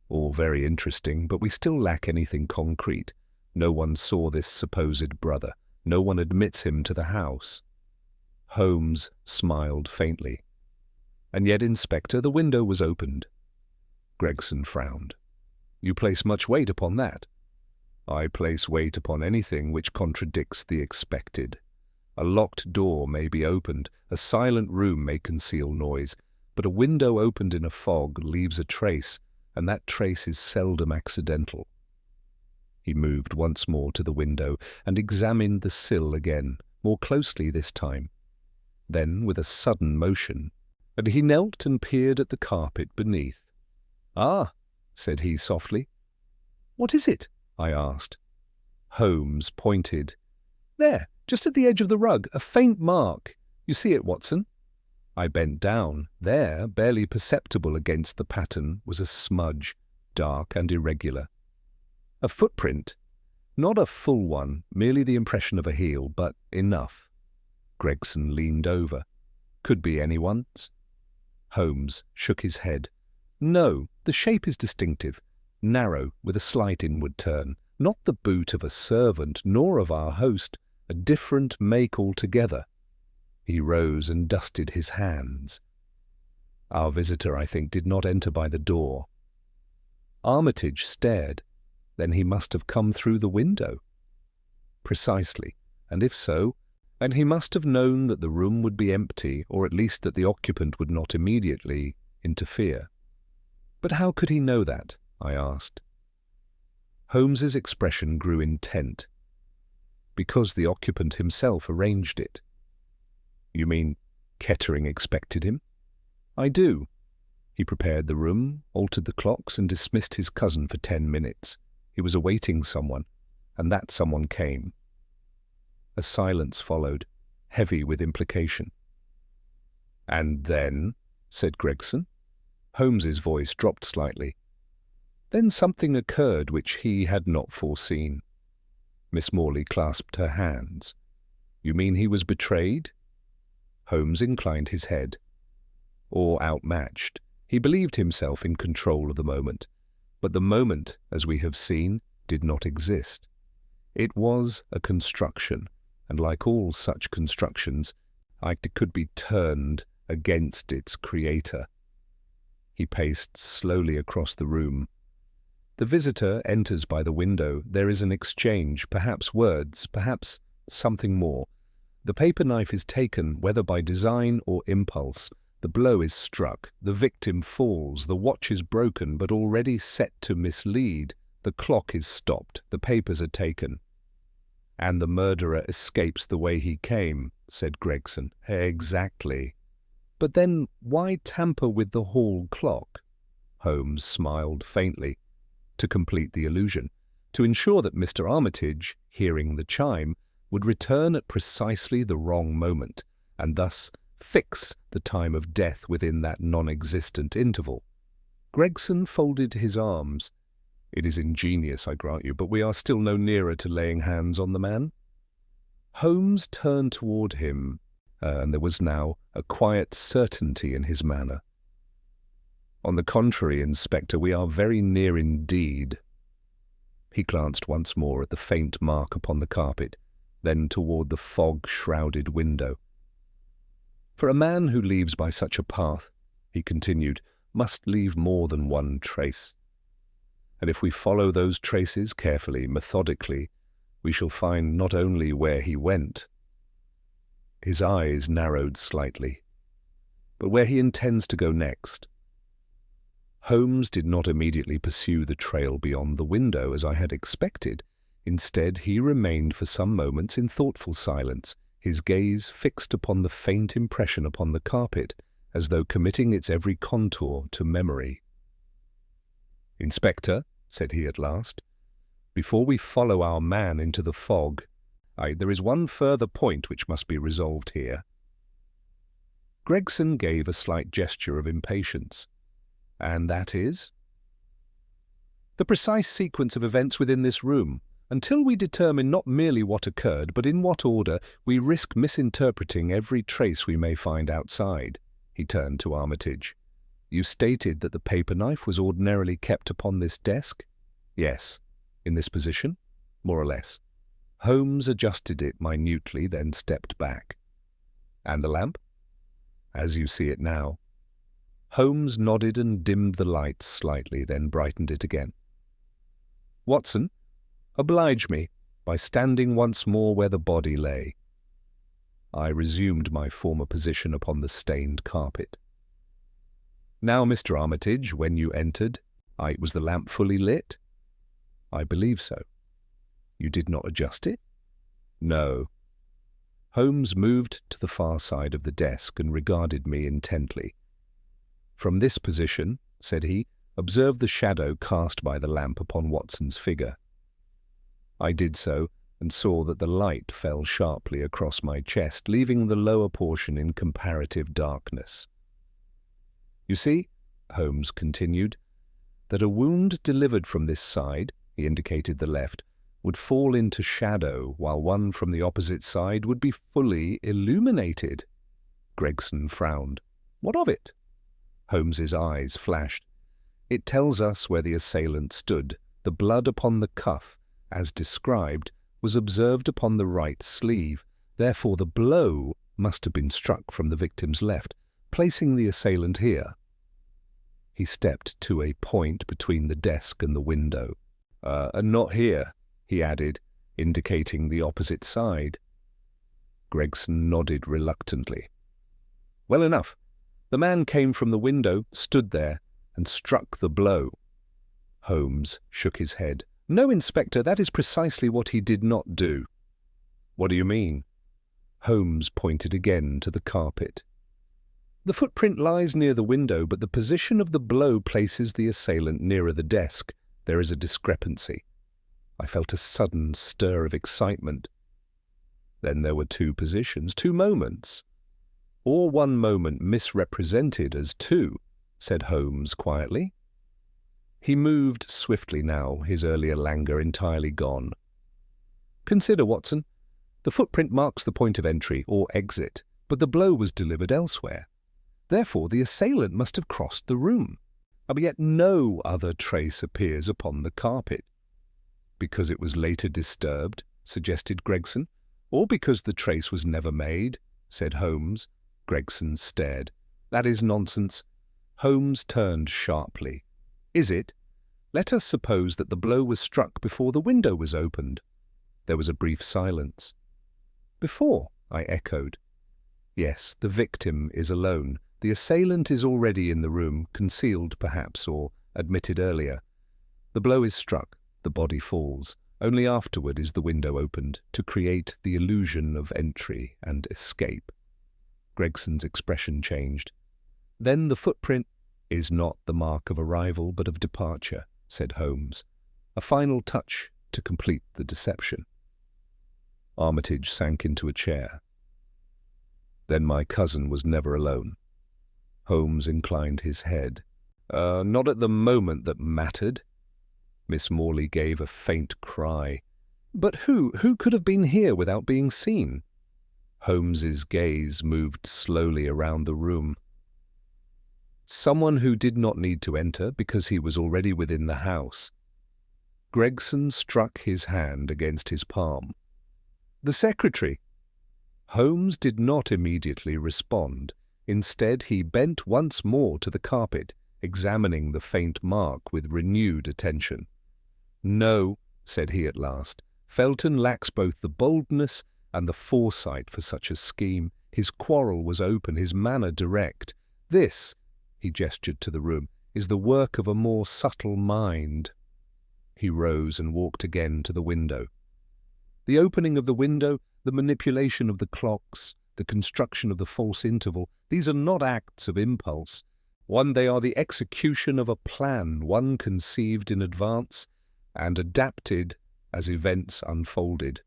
Speaker 1: All very interesting, but we still lack anything concrete. No one saw this supposed brother. No one admits him to the house. Holmes smiled faintly. And yet, Inspector, the window was opened. Gregson frowned. You place much weight upon that. I place weight upon anything which contradicts the expected. A locked door may be opened, a silent room may conceal noise, but a window opened in a fog leaves a trace, and that trace is seldom accidental. He moved once more to the window and examined the sill again, more closely this time. Then, with a sudden motion, and he knelt and peered at the carpet beneath. Ah, said he softly. What is it? I asked. Holmes pointed. There, just at the edge of the rug, a faint mark. You see it, Watson? I bent down. There, barely perceptible against the pattern, was a smudge, dark and irregular. A footprint. Not a full one, merely the impression of a heel, but enough. Gregson leaned over. Could be anyone's. Holmes shook his head. No, the shape is distinctive, narrow, with a slight inward turn. Not the boot of a servant, nor of our host, a different make altogether. He rose and dusted his hands. Our visitor, I think, did not enter by the door. Armitage stared. Then he must have come through the window. Precisely, and if so, and he must have known that the room would be empty, or at least that the occupant would not immediately interfere. But how could he know that? I asked. Holmes's expression grew intent. Because the occupant himself arranged it. You mean Kettering expected him? I do. He prepared the room, altered the clocks, and dismissed his cousin for 10 minutes. He was awaiting someone, and that someone came. A silence followed, heavy with implication. And then, said Gregson. Holmes's voice dropped slightly. Then something occurred which he had not foreseen. Miss Morley clasped her hands. You mean he was betrayed? Holmes inclined his head. Or outmatched. He believed himself in control of the moment. But the moment, as we have seen, did not exist. It was a construction, and like all such constructions, it could be turned against its creator. He paced slowly across the room. The visitor enters by the window. There is an exchange, perhaps words, perhaps something more. The paper knife is taken, whether by design or impulse. The blow is struck. The victim falls. The watch is broken, but already set to mislead. The clock is stopped. The papers are taken. And the murderer escapes the way he came, said Gregson. Exactly. But then why tamper with the hall clock? Holmes smiled faintly. To complete the illusion. To ensure that Mr. Armitage, hearing the chime, would return at precisely the wrong moment, and thus fix the time of death within that non-existent interval. Gregson folded his arms. It is ingenious, I grant you, but we are still no nearer to laying hands on the man. Holmes turned toward him, and there was now a quiet certainty in his manner. On the contrary, Inspector, we are very near indeed. He glanced once more at the faint mark upon the carpet, then toward the fog-shrouded window. For a man who leaves by such a path, he continued, must leave more than one trace. And if we follow those traces carefully, methodically, we shall find not only where he went, his eyes narrowed slightly, but where he intends to go next. Holmes did not immediately pursue the trail beyond the window as I had expected. Instead, he remained for some moments in thoughtful silence, his gaze fixed upon the faint impression upon the carpet, as though committing its every contour to memory. "Inspector," said he at last, "before we follow our man into the fog, there is one further point which must be resolved here." Gregson gave a slight gesture of impatience. "And that is?" "The precise sequence of events within this room. Until we determine not merely what occurred, but in what order, we risk misinterpreting every trace we may find outside." He turned to Armitage. "You stated that the paper knife was ordinarily kept upon this desk?" "Yes." "In this position?" "More or less." Holmes adjusted it minutely, then stepped back. "And the lamp?" "As you see it now." Holmes nodded and dimmed the lights slightly, then brightened it again. "Watson, oblige me by standing once more where the body lay." I resumed my former position upon the stained carpet. "Now, Mr. Armitage, when you entered, was the lamp fully lit?" "I believe so." "You did not adjust it?" "No." Holmes moved to the far side of the desk and regarded me intently. "From this position," said he, "observe the shadow cast by the lamp upon Watson's figure." I did so, and saw that the light fell sharply across my chest, leaving the lower portion in comparative darkness. "You see," Holmes continued, "that a wound delivered from this side," he indicated the left, "would fall into shadow, while one from the opposite side would be fully illuminated." Gregson frowned. "What of it?" Holmes's eyes flashed. "It tells us where the assailant stood. The blood upon the cuff, as described, was observed upon the right sleeve. Therefore the blow must have been struck from the victim's left, placing the assailant here." He stepped to a point between the desk and the window. "And not here," he added, indicating the opposite side. Gregson nodded reluctantly. "Well enough. The man came from the window, stood there, and struck the blow." Holmes shook his head. "No, Inspector, that is precisely what he did not do." "What do you mean?" Holmes pointed again to the carpet. "The footprint lies near the window, but the position of the blow places the assailant nearer the desk. There is a discrepancy." I felt a sudden stir of excitement. "Then there were two positions, two moments." "Or one moment misrepresented as two," said Holmes quietly. He moved swiftly now, his earlier languor entirely gone. "Consider, Watson. The footprint marks the point of entry or exit, but the blow was delivered elsewhere. Therefore the assailant must have crossed the room. But yet no other trace appears upon the carpet." "Because it was later disturbed," suggested Gregson. "Or because the trace was never made," said Holmes. Gregson stared. "That is nonsense." Holmes turned sharply. "Is it? Let us suppose that the blow was struck before the window was opened." There was a brief silence. "Before?" I echoed. "Yes, the victim is alone. The assailant is already in the room, concealed perhaps, or admitted earlier. The blow is struck, the body falls. Only afterward is the window opened, to create the illusion of entry and escape." Gregson's expression changed. "Then the footprint is not the mark of arrival but of departure," said Holmes. "A final touch to complete the deception." Armitage sank into a chair. "Then my cousin was never alone." Holmes inclined his head. Not at the moment that mattered." Miss Morley gave a faint cry. "But who could have been here without being seen?" Holmes's gaze moved slowly around the room. "Someone who did not need to enter because he was already within the house." Gregson struck his hand against his palm. "The secretary." Holmes did not immediately respond. Instead, he bent once more to the carpet, examining the faint mark with renewed attention. "No," said he at last, "Felton lacks both the boldness and the foresight for such a scheme. His quarrel was open, his manner direct. This," he gestured to the room, is the work of a more subtle mind." He rose and walked again to the window. "The opening of the window, the manipulation of the clocks, the construction of the false interval, these are not acts of impulse. They are the execution of a plan, one conceived in advance and adapted as events unfolded."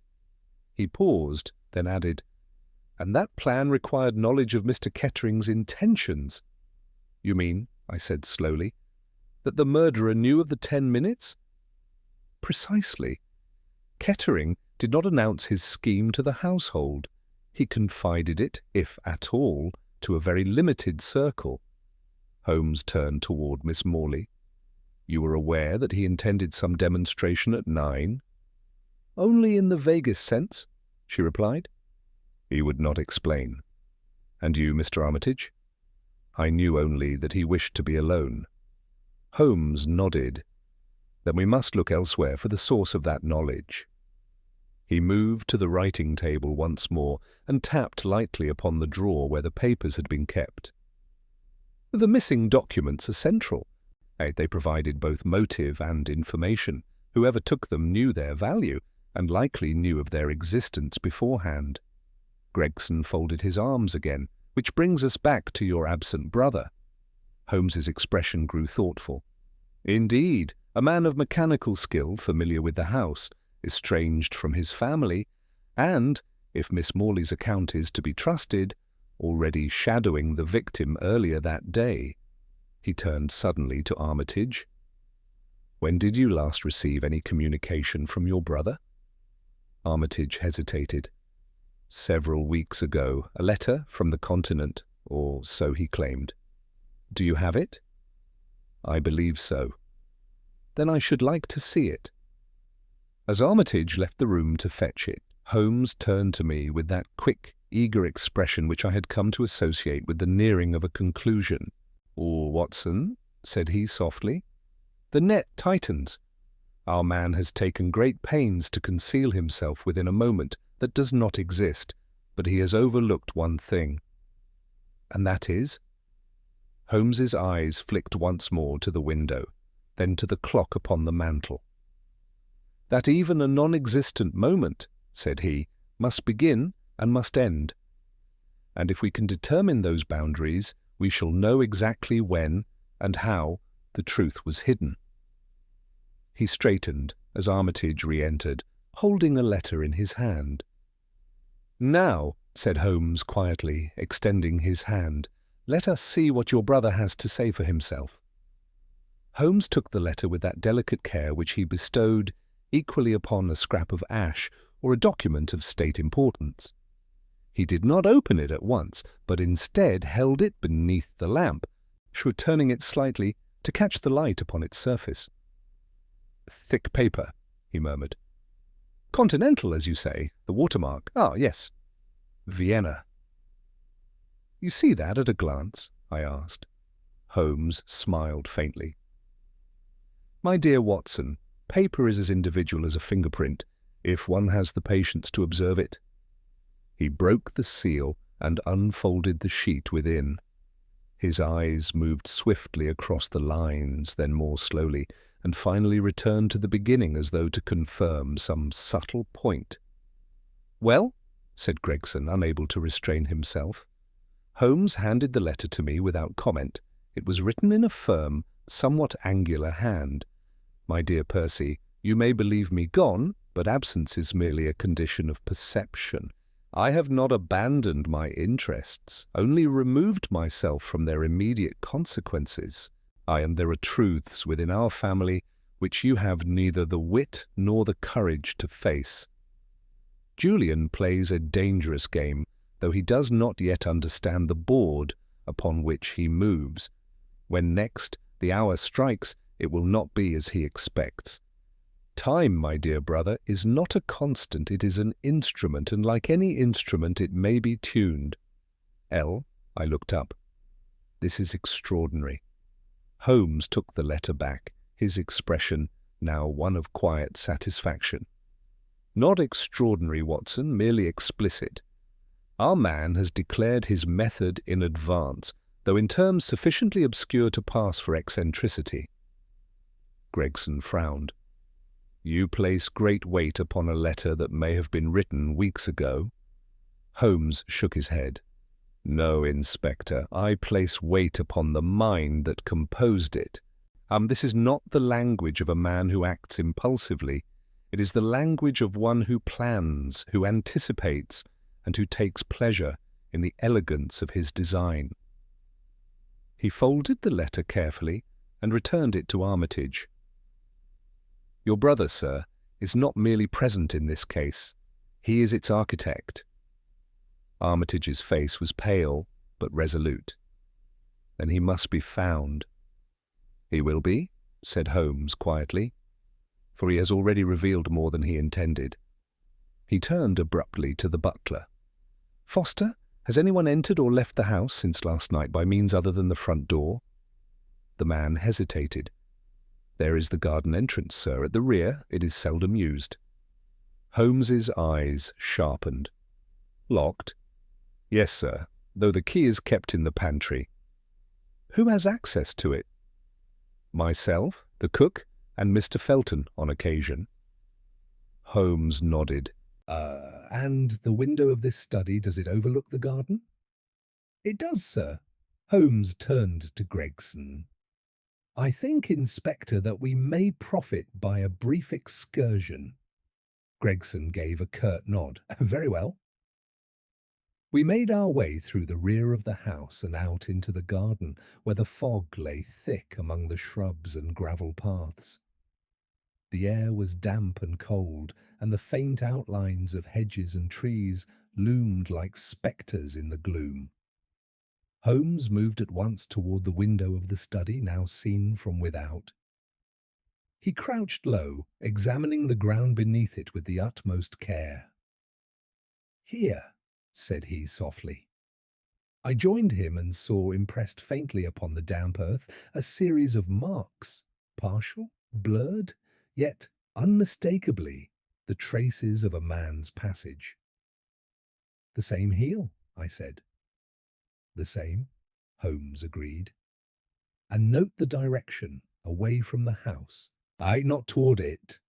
Speaker 1: He paused, then added, "And that plan required knowledge of Mr. Kettering's intentions." "You mean," I said slowly, "that the murderer knew of the 10 minutes?" "Precisely. Kettering did not announce his scheme to the household. He confided it, if at all, to a very limited circle." Holmes turned toward Miss Morley. "You were aware that he intended some demonstration at 9? "Only in the vaguest sense," she replied. He would not explain. "And you, Mr. Armitage?" "I knew only that he wished to be alone." Holmes nodded. "Then we must look elsewhere for the source of that knowledge." He moved to the writing table once more and tapped lightly upon the drawer where the papers had been kept. "The missing documents are central. They provided both motive and information. Whoever took them knew their value, and likely knew of their existence beforehand." Gregson folded his arms again. "Which brings us back to your absent brother." Holmes's expression grew thoughtful. "Indeed, a man of mechanical skill, familiar with the house, estranged from his family, and, if Miss Morley's account is to be trusted, already shadowing the victim earlier that day." He turned suddenly to Armitage. "When did you last receive any communication from your brother?" Armitage hesitated. "Several weeks ago, a letter from the continent, or so he claimed." "Do you have it?" "I believe so." "Then I should like to see it." As Armitage left the room to fetch it, Holmes turned to me with that quick, eager expression which I had come to associate with the nearing of a conclusion. "Watson," said he softly, "the net tightens. Our man has taken great pains to conceal himself within a moment that does not exist, but he has overlooked one thing." "And that is?" Holmes's eyes flicked once more to the window, then to the clock upon the mantel. "That even a non-existent moment," said he, "must begin and must end. And if we can determine those boundaries, we shall know exactly when and how the truth was hidden." He straightened as Armitage re-entered, holding a letter in his hand. "Now," said Holmes quietly, extending his hand, "let us see what your brother has to say for himself." Holmes took the letter with that delicate care which he bestowed equally upon a scrap of ash or a document of state importance. He did not open it at once, but instead held it beneath the lamp, turning it slightly to catch the light upon its surface. "Thick paper," he murmured. "Continental, as you say. The watermark. Ah, yes. Vienna." "You see that at a glance?" I asked. Holmes smiled faintly. "My dear Watson, paper is as individual as a fingerprint, if one has the patience to observe it." He broke the seal and unfolded the sheet within. His eyes moved swiftly across the lines, then more slowly, and finally returned to the beginning as though to confirm some subtle point. "Well?" said Gregson, unable to restrain himself. Holmes handed the letter to me without comment. It was written in a firm, somewhat angular hand. "My dear Percy, you may believe me gone, but absence is merely a condition of perception. I have not abandoned my interests, only removed myself from their immediate consequences. And there are truths within our family which you have neither the wit nor the courage to face. Julian plays a dangerous game, though he does not yet understand the board upon which he moves. When next the hour strikes, it will not be as he expects. Time, my dear brother, is not a constant, it is an instrument, and like any instrument it may be tuned." I looked up. "This is extraordinary." Holmes took the letter back, his expression now one of quiet satisfaction. "Not extraordinary, Watson, merely explicit. Our man has declared his method in advance, though in terms sufficiently obscure to pass for eccentricity. Gregson frowned. You place great weight upon a letter that may have been written weeks ago? Holmes shook his head. No, Inspector, I place weight upon the mind that composed it. This is not the language of a man who acts impulsively. It is the language of one who plans, who anticipates, and who takes pleasure in the elegance of his design. He folded the letter carefully and returned it to Armitage. Your brother, sir, is not merely present in this case. He is its architect. Armitage's face was pale, but resolute. Then he must be found. He will be, said Holmes quietly, for he has already revealed more than he intended. He turned abruptly to the butler. Foster, has anyone entered or left the house since last night by means other than the front door? The man hesitated. There is the garden entrance, sir, at the rear. It is seldom used. Holmes's eyes sharpened. Locked? Yes, sir, though the key is kept in the pantry. Who has access to it? Myself, the cook, and Mr. Felton on occasion. Holmes nodded. And the window of this study, does it overlook the garden? It does, sir. Holmes turned to Gregson. I think, Inspector, that we may profit by a brief excursion. Gregson gave a curt nod. Very well. We made our way through the rear of the house and out into the garden, where the fog lay thick among the shrubs and gravel paths. The air was damp and cold, and the faint outlines of hedges and trees loomed like spectres in the gloom. Holmes moved at once toward the window of the study, now seen from without. He crouched low, examining the ground beneath it with the utmost care. Here, said he softly. I joined him and saw, impressed faintly upon the damp earth, a series of marks, partial, blurred, yet unmistakably the traces of a man's passage. The same heel, I said. The same, Holmes agreed. And note the direction, away from the house. Aye, not toward it.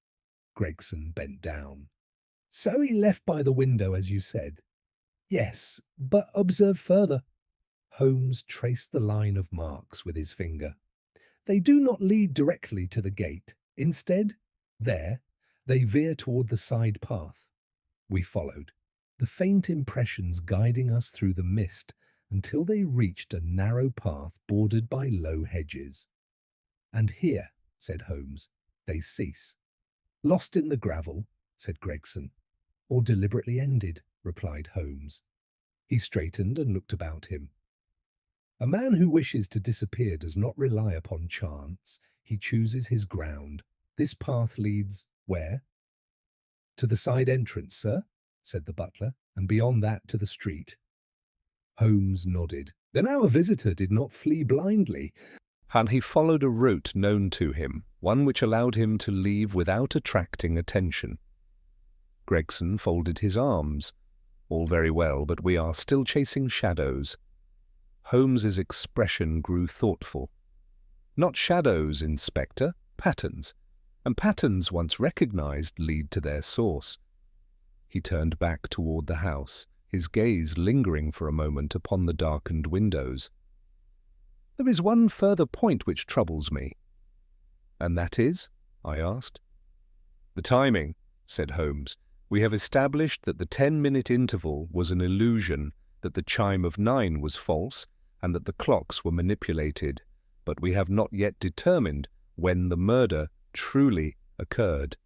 Speaker 1: Gregson bent down. So he left by the window, as you said. Yes, but observe further. Holmes traced the line of marks with his finger. They do not lead directly to the gate. Instead, there, they veer toward the side path. We followed, the faint impressions guiding us through the mist until they reached a narrow path bordered by low hedges. And here, said Holmes, they cease. Lost in the gravel, said Gregson. Or deliberately ended, replied Holmes. He straightened and looked about him. A man who wishes to disappear does not rely upon chance. He chooses his ground. This path leads where? To the side entrance, sir, said the butler, and beyond that to the street. Holmes nodded. Then our visitor did not flee blindly, and he followed a route known to him, one which allowed him to leave without attracting attention. Gregson folded his arms. All very well, but we are still chasing shadows. Holmes's expression grew thoughtful. Not shadows, Inspector, patterns. And patterns once recognized lead to their source. He turned back toward the house, his gaze lingering for a moment upon the darkened windows. There is one further point which troubles me. And that is? I asked. The timing, said Holmes. We have established that the 10-minute interval was an illusion, that the chime of 9 was false, and that the clocks were manipulated, but we have not yet determined when the murder truly occurred.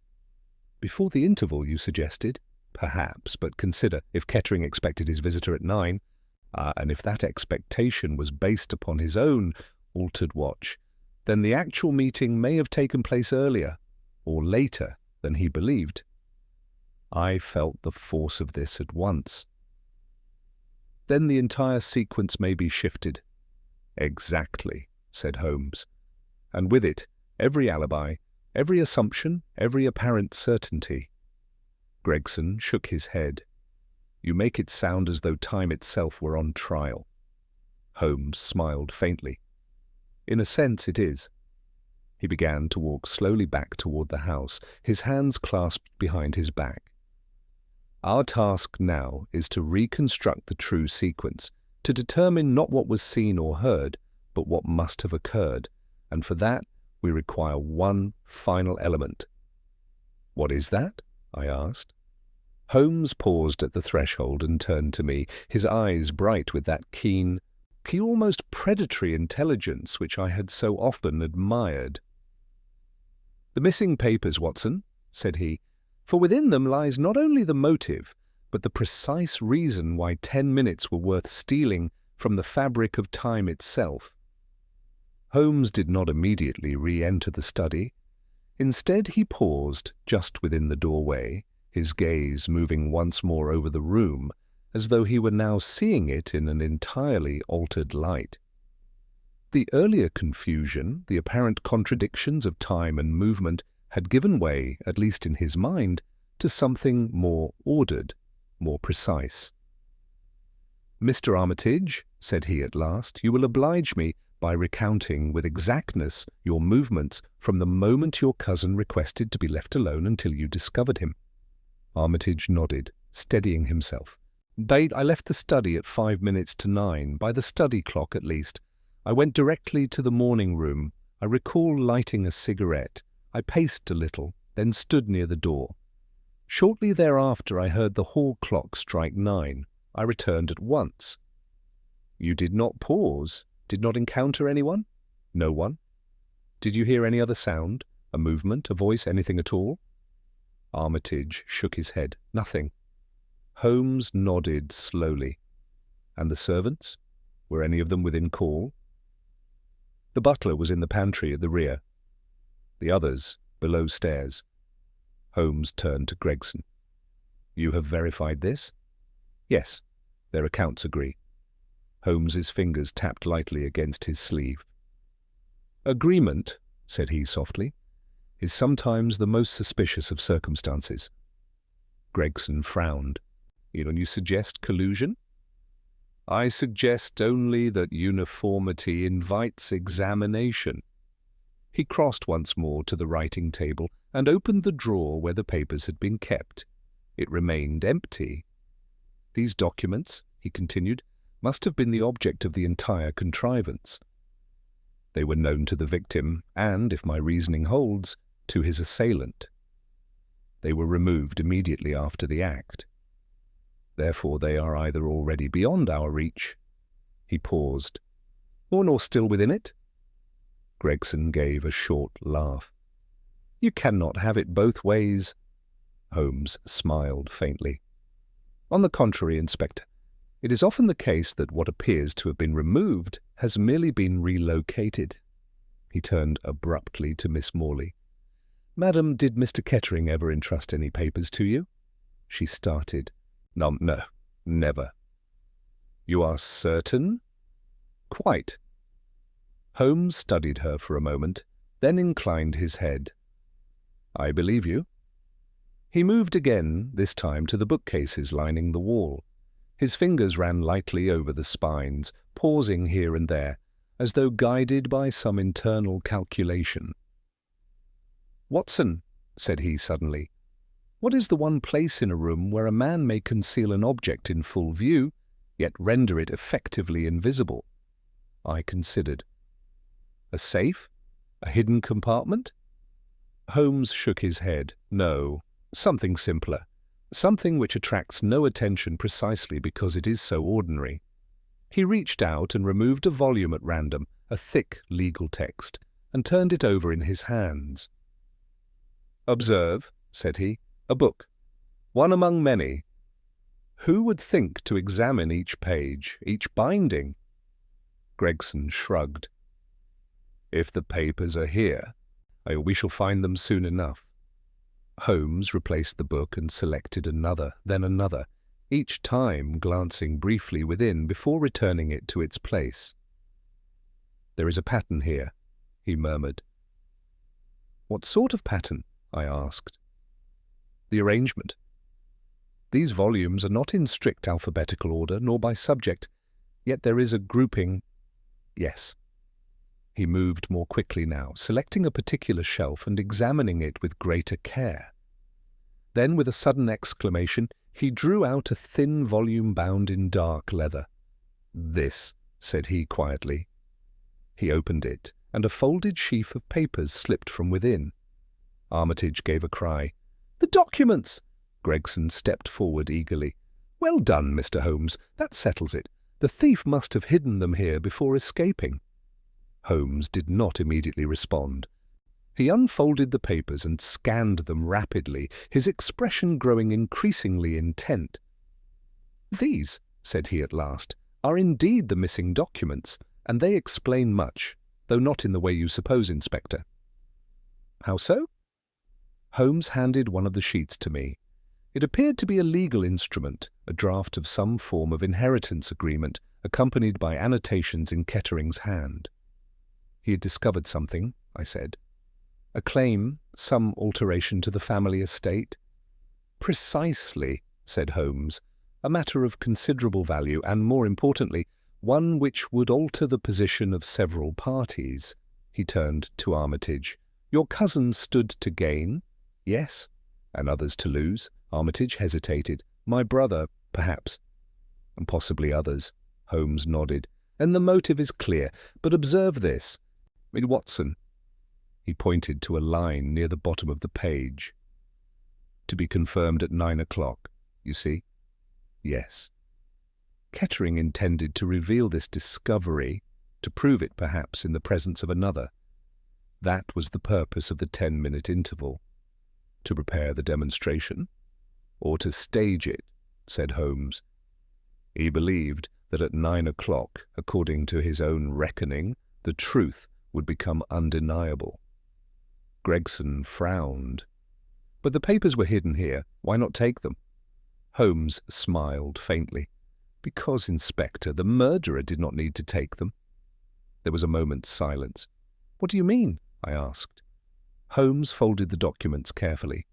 Speaker 1: Before the interval, you suggested? Perhaps, but consider, if Kettering expected his visitor at 9, and if that expectation was based upon his own altered watch, then the actual meeting may have taken place earlier, or later, than he believed. I felt the force of this at once. Then the entire sequence may be shifted. Exactly, said Holmes. And with it, every alibi, every assumption, every apparent certainty. Gregson shook his head. You make it sound as though time itself were on trial. Holmes smiled faintly. In a sense it is. He began to walk slowly back toward the house, his hands clasped behind his back. Our task now is to reconstruct the true sequence, to determine not what was seen or heard, but what must have occurred, and for that we require one final element. What is that? I asked. Holmes paused at the threshold and turned to me, his eyes bright with that keen, almost predatory intelligence which I had so often admired. "The missing papers, Watson," said he, "for within them lies not only the motive, but the precise reason why 10 minutes were worth stealing from the fabric of time itself." Holmes did not immediately re-enter the study. Instead, he paused just within the doorway, his gaze moving once more over the room, as though he were now seeing it in an entirely altered light. The earlier confusion, the apparent contradictions of time and movement, had given way, at least in his mind, to something more ordered, more precise. "Mr. Armitage," said he at last, "you will oblige me by recounting with exactness your movements from the moment your cousin requested to be left alone until you discovered him." Armitage nodded, steadying himself. "Date, I left the study at 5 minutes to 9, by the study clock at least. I went directly to the morning room. I recall lighting a cigarette. I paced a little, then stood near the door. Shortly thereafter I heard the hall clock strike 9. I returned at once." "You did not pause? Did not encounter anyone?" "No one." "Did you hear any other sound? A movement, a voice, anything at all?" Armitage shook his head. "Nothing." Holmes nodded slowly. "And the servants? Were any of them within call?" "The butler was in the pantry at the rear. The others below stairs." Holmes turned to Gregson. "You have verified this?" "Yes. Their accounts agree." Holmes's fingers tapped lightly against his sleeve. "Agreement," said he softly, "is sometimes the most suspicious of circumstances." Gregson frowned. "You suggest collusion?" "I suggest only that uniformity invites examination." He crossed once more to the writing table and opened the drawer where the papers had been kept. It remained empty. "These documents," he continued, "must have been the object of the entire contrivance. They were known to the victim and, if my reasoning holds, to his assailant. They were removed immediately after the act. Therefore they are either already beyond our reach." He paused. "Or still within it?" Gregson gave a short laugh. "You cannot have it both ways." Holmes smiled faintly. "On the contrary, Inspector, it is often the case that what appears to have been removed has merely been relocated." He turned abruptly to Miss Morley. "Madam, did Mr. Kettering ever entrust any papers to you?" She started. No, never." "You are certain?" "Quite." Holmes studied her for a moment, then inclined his head. "I believe you." He moved again, this time to the bookcases lining the wall. His fingers ran lightly over the spines, pausing here and there, as though guided by some internal calculation. "Watson," said he suddenly, "what is the one place in a room where a man may conceal an object in full view, yet render it effectively invisible?" I considered. "A safe? A hidden compartment?" Holmes shook his head. "No, something simpler. Something which attracts no attention precisely because it is so ordinary." He reached out and removed a volume at random, a thick legal text, and turned it over in his hands. "Observe," said he, "a book, one among many. Who would think to examine each page, each binding?" Gregson shrugged. "If the papers are here, we shall find them soon enough." Holmes replaced the book and selected another, then another, each time glancing briefly within before returning it to its place. "There is a pattern here," he murmured. "What sort of pattern?" I asked. "The arrangement. These volumes are not in strict alphabetical order, nor by subject. Yet there is a grouping. Yes. He moved more quickly now, selecting a particular shelf and examining it with greater care. Then, with a sudden exclamation, he drew out a thin volume bound in dark leather. "This," said he quietly. He opened it, and a folded sheaf of papers slipped from within. Armitage gave a cry. "The documents!" Gregson stepped forward eagerly. "Well done, Mr. Holmes. That settles it. The thief must have hidden them here before escaping." Holmes did not immediately respond. He unfolded the papers and scanned them rapidly, his expression growing increasingly intent. "These," said he at last, "are indeed the missing documents, and they explain much, though not in the way you suppose, Inspector." "How so?" Holmes handed one of the sheets to me. It appeared to be a legal instrument, a draft of some form of inheritance agreement, accompanied by annotations in Kettering's hand. "He had discovered something," I said. "A claim, some alteration to the family estate?" "Precisely," said Holmes. "A matter of considerable value, and, more importantly, one which would alter the position of several parties." He turned to Armitage. "Your cousin stood to gain?" "Yes." "And others to lose?" Armitage hesitated. "My brother, perhaps." "And possibly others." Holmes nodded. "And the motive is clear. But observe this. Watson." He pointed to a line near the bottom of the page. "To be confirmed at 9 o'clock, you see?" "Yes." Kettering intended to reveal this discovery, to prove it perhaps in the presence of another. That was the purpose of the 10-minute interval. "To prepare the demonstration?" "Or to stage it," said Holmes. He believed that at 9 o'clock, according to his own reckoning, the truth would become undeniable. Gregson frowned. "But the papers were hidden here. Why not take them?" Holmes smiled faintly. "Because, Inspector, the murderer did not need to take them." There was a moment's silence. "What do you mean?" I asked. Holmes folded the documents carefully.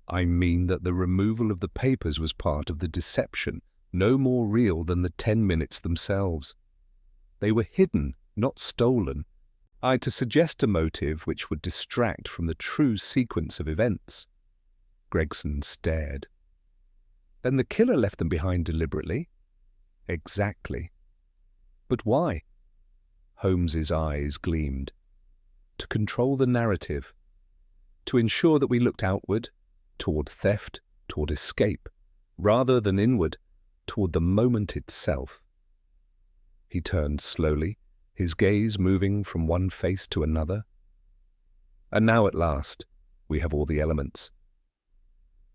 Speaker 1: "I mean that the removal of the papers was part of the deception, no more real than the 10 minutes themselves. They were hidden, not stolen, to suggest a motive which would distract from the true sequence of events." Gregson stared. "Then the killer left them behind deliberately?" "Exactly." "But why?" Holmes's eyes gleamed. "To control the narrative. To ensure that we looked outward, toward theft, toward escape, rather than inward, toward the moment itself." He turned slowly, his gaze moving from one face to another. "And now at last, we have all the elements."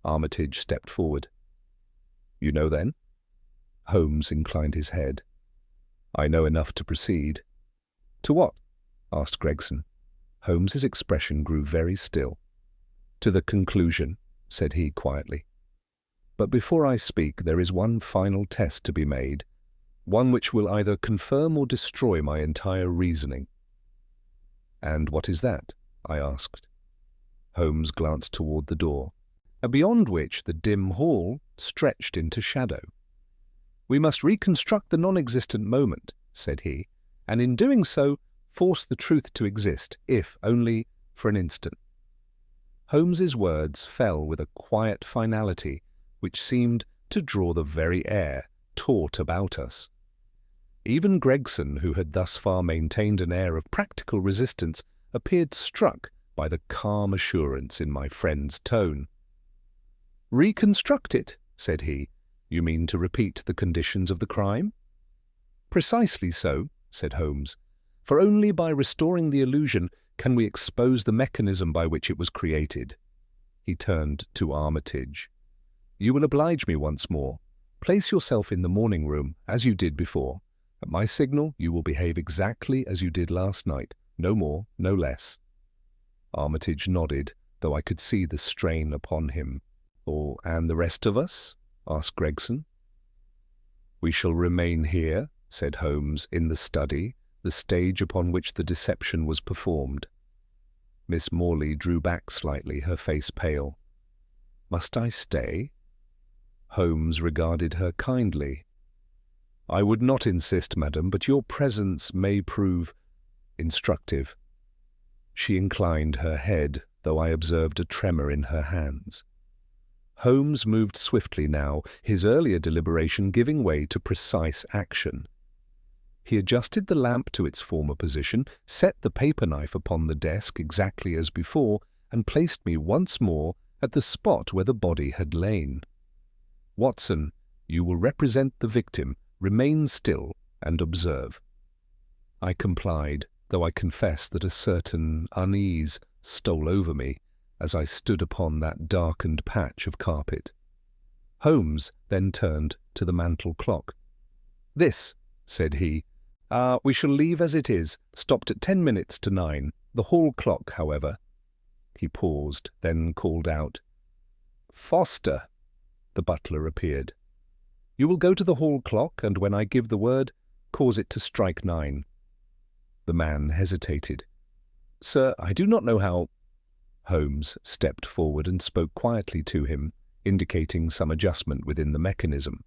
Speaker 1: Armitage stepped forward. "You know then?" Holmes inclined his head. "I know enough to proceed." "To what?" asked Gregson. Holmes's expression grew very still. "To the conclusion," said he quietly. "But before I speak, there is one final test to be made, one which will either confirm or destroy my entire reasoning." "And what is that?" I asked. Holmes glanced toward the door, beyond which the dim hall stretched into shadow. "We must reconstruct the non-existent moment," said he, "and in doing so, force the truth to exist, if only for an instant." Holmes's words fell with a quiet finality which seemed to draw the very air taut about us. Even Gregson, who had thus far maintained an air of practical resistance, appeared struck by the calm assurance in my friend's tone. "Reconstruct it," said he. "You mean to repeat the conditions of the crime?" "Precisely so," said Holmes, "for only by restoring the illusion can we expose the mechanism by which it was created." He turned to Armitage. "You will oblige me once more. Place yourself in the morning room, as you did before. At my signal, you will behave exactly as you did last night, no more, no less." Armitage nodded, though I could see the strain upon him. "And the rest of us?" asked Gregson. "We shall remain here," said Holmes, "in the study, the stage upon which the deception was performed." Miss Morley drew back slightly, her face pale. "Must I stay?" Holmes regarded her kindly. I would not insist, madam, but your presence may prove instructive. She inclined her head, though I observed a tremor in her hands. Holmes moved swiftly now, his earlier deliberation giving way to precise action. He adjusted the lamp to its former position, set the paper knife upon the desk exactly as before, and placed me once more at the spot where the body had lain. Watson, you will represent the victim. Remain still and observe. I complied, though I confess that a certain unease stole over me as I stood upon that darkened patch of carpet. Holmes then turned to the mantel clock. "This," said he, "we shall leave as it is, stopped at 10 minutes to 9. The hall clock, however." He paused, then called out, "Foster." The butler appeared. "You will go to the hall clock, and when I give the word, cause it to strike 9. The man hesitated. "Sir, I do not know how—" Holmes stepped forward and spoke quietly to him, indicating some adjustment within the mechanism.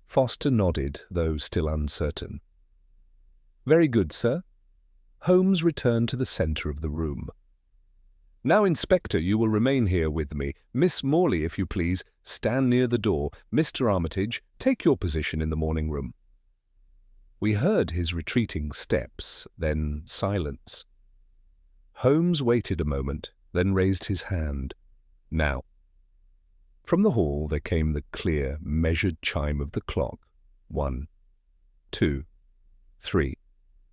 Speaker 1: Foster nodded, though still uncertain. "Very good, sir." Holmes returned to the centre of the room. "Now, Inspector, you will remain here with me. Miss Morley, if you please, stand near the door. Mr. Armitage, take your position in the morning room." We heard his retreating steps, then silence. Holmes waited a moment, then raised his hand. "Now." From the hall there came the clear, measured chime of the clock. 1, 2, 3,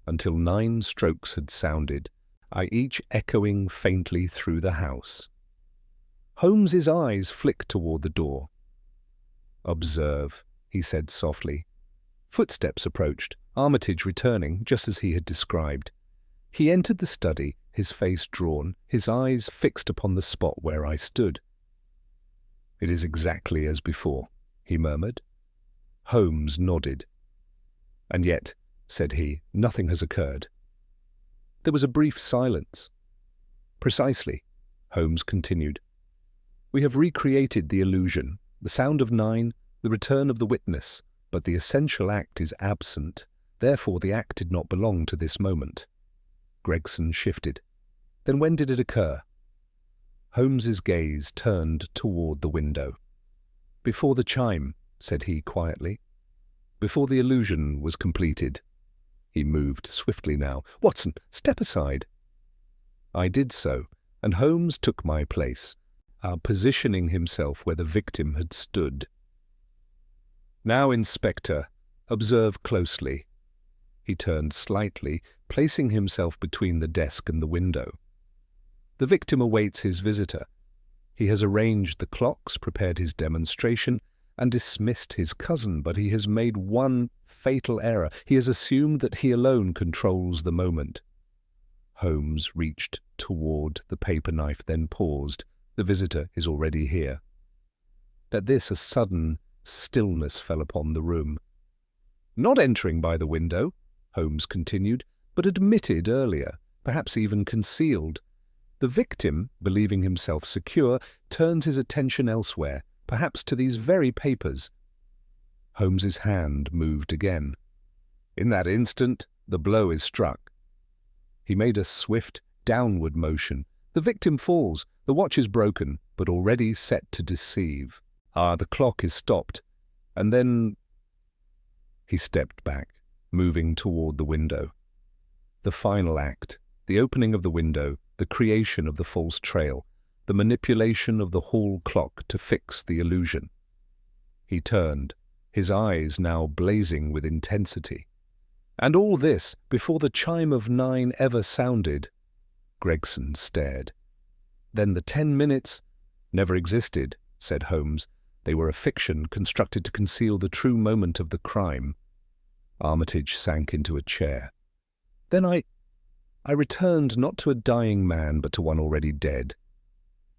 Speaker 1: until 9 strokes had sounded, each echoing faintly through the house. Holmes's eyes flicked toward the door. "Observe," he said softly. Footsteps approached, Armitage returning just as he had described. He entered the study, his face drawn, his eyes fixed upon the spot where I stood. "It is exactly as before," he murmured. Holmes nodded. "And yet," said he, "nothing has occurred." There was a brief silence. "Precisely," Holmes continued. "We have recreated the illusion, the sound of 9, the return of the witness, but the essential act is absent. Therefore the act did not belong to this moment." Gregson shifted. "Then when did it occur?" Holmes's gaze turned toward the window. "Before the chime," said he quietly. "Before the illusion was completed." He moved swiftly now. "Watson, step aside." I did so, and Holmes took my place, positioning himself where the victim had stood. "Now, Inspector, observe closely." He turned slightly, placing himself between the desk and the window. "The victim awaits his visitor. He has arranged the clocks, prepared his demonstration, and dismissed his cousin, but he has made one fatal error. He has assumed that he alone controls the moment." Holmes reached toward the paper knife, then paused. "The visitor is already here." At this, a sudden stillness fell upon the room. "Not entering by the window," Holmes continued, "but admitted earlier, perhaps even concealed. The victim, believing himself secure, turns his attention elsewhere, perhaps to these very papers." Holmes's hand moved again. "In that instant, the blow is struck." He made a swift, downward motion. The victim falls. The watch is broken, but already set to deceive. The clock is stopped. And then... He stepped back, moving toward the window. The final act, the opening of the window, the creation of the false trail, the manipulation of the hall clock to fix the illusion. He turned, his eyes now blazing with intensity. "And all this before the chime of 9 ever sounded." Gregson stared. "Then the 10 minutes—" "Never existed," said Holmes. "They were a fiction constructed to conceal the true moment of the crime." Armitage sank into a chair. "Then I returned not to a dying man, but to one already dead."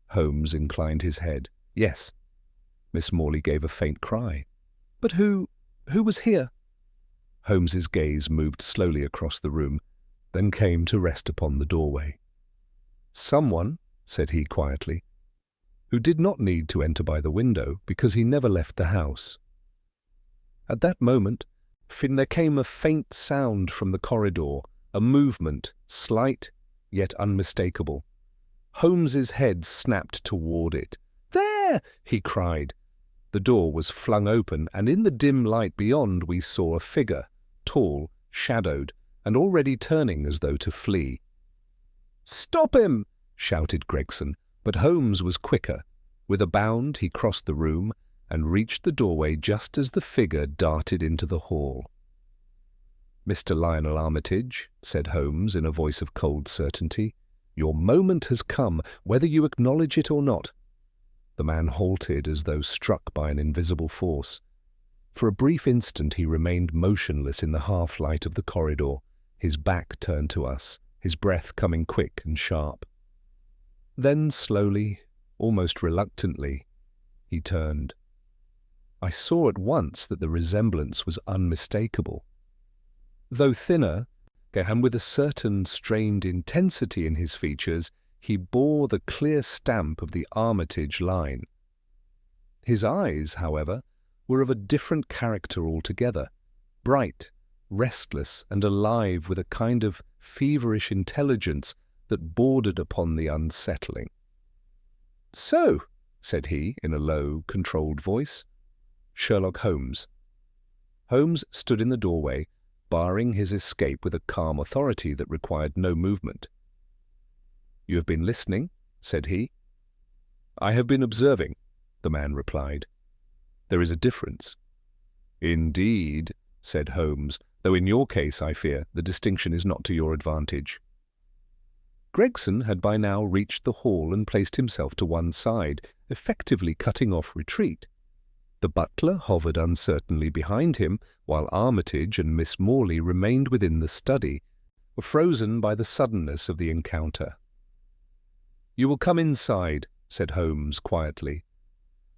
Speaker 1: Holmes inclined his head. "Yes." Miss Morley gave a faint cry. "But who was here?" Holmes's gaze moved slowly across the room, then came to rest upon the doorway. "Someone," said he quietly, "who did not need to enter by the window because he never left the house." At that moment, There came a faint sound from the corridor, a movement, slight yet unmistakable. Holmes's head snapped toward it. "There!" he cried. The door was flung open, and in the dim light beyond we saw a figure, tall, shadowed, and already turning as though to flee. "Stop him!" shouted Gregson, but Holmes was quicker. With a bound he crossed the room and reached the doorway just as the figure darted into the hall. "Mr. Lionel Armitage," said Holmes in a voice of cold certainty, "your moment has come, whether you acknowledge it or not." The man halted as though struck by an invisible force. For a brief instant he remained motionless in the half-light of the corridor, his back turned to us, his breath coming quick and sharp. Then slowly, almost reluctantly, he turned. I saw at once that the resemblance was unmistakable. Though thinner, and with a certain strained intensity in his features, he bore the clear stamp of the Armitage line. His eyes, however, were of a different character altogether, bright, restless, and alive with a kind of feverish intelligence that bordered upon the unsettling. "So," said he in a low, controlled voice, "Sherlock Holmes." Holmes stood in the doorway, barring his escape with a calm authority that required no movement. "You have been listening?" said he. "I have been observing," the man replied. "There is a difference." "Indeed," said Holmes, "though in your case, I fear, the distinction is not to your advantage." Gregson had by now reached the hall and placed himself to one side, effectively cutting off retreat. The butler hovered uncertainly behind him, while Armitage and Miss Morley remained within the study, frozen by the suddenness of the encounter. "You will come inside," said Holmes quietly.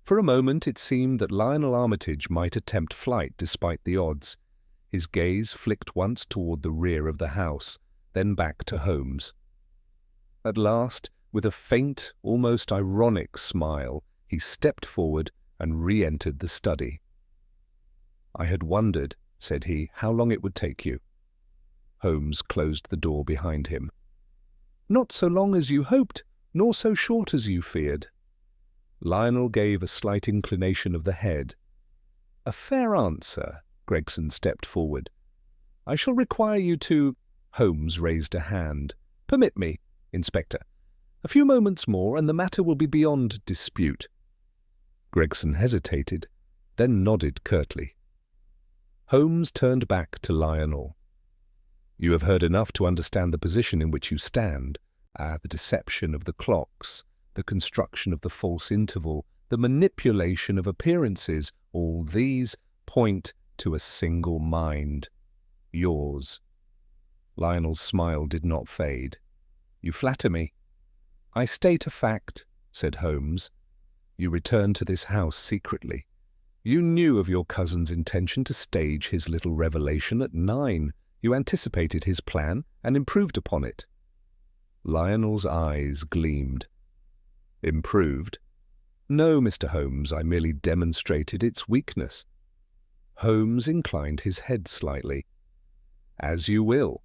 Speaker 1: For a moment it seemed that Lionel Armitage might attempt flight despite the odds. His gaze flicked once toward the rear of the house, then back to Holmes. At last, with a faint, almost ironic smile, he stepped forward and re-entered the study. "I had wondered," said he, "how long it would take you." Holmes closed the door behind him. "Not so long as you hoped, nor so short as you feared." Lionel gave a slight inclination of the head. "A fair answer." Gregson stepped forward. "I shall require you to—" Holmes raised a hand. "Permit me, Inspector. A few moments more and the matter will be beyond dispute." Gregson hesitated, then nodded curtly. Holmes turned back to Lionel. "You have heard enough to understand the position in which you stand. The deception of the clocks, the construction of the false interval, the manipulation of appearances, all these point to a single mind. Yours." Lionel's smile did not fade. "You flatter me." "I state a fact," said Holmes. "You returned to this house secretly. You knew of your cousin's intention to stage his little revelation at 9. You anticipated his plan and improved upon it." Lionel's eyes gleamed. "Improved? No, Mr. Holmes, I merely demonstrated its weakness." Holmes inclined his head slightly. "As you will.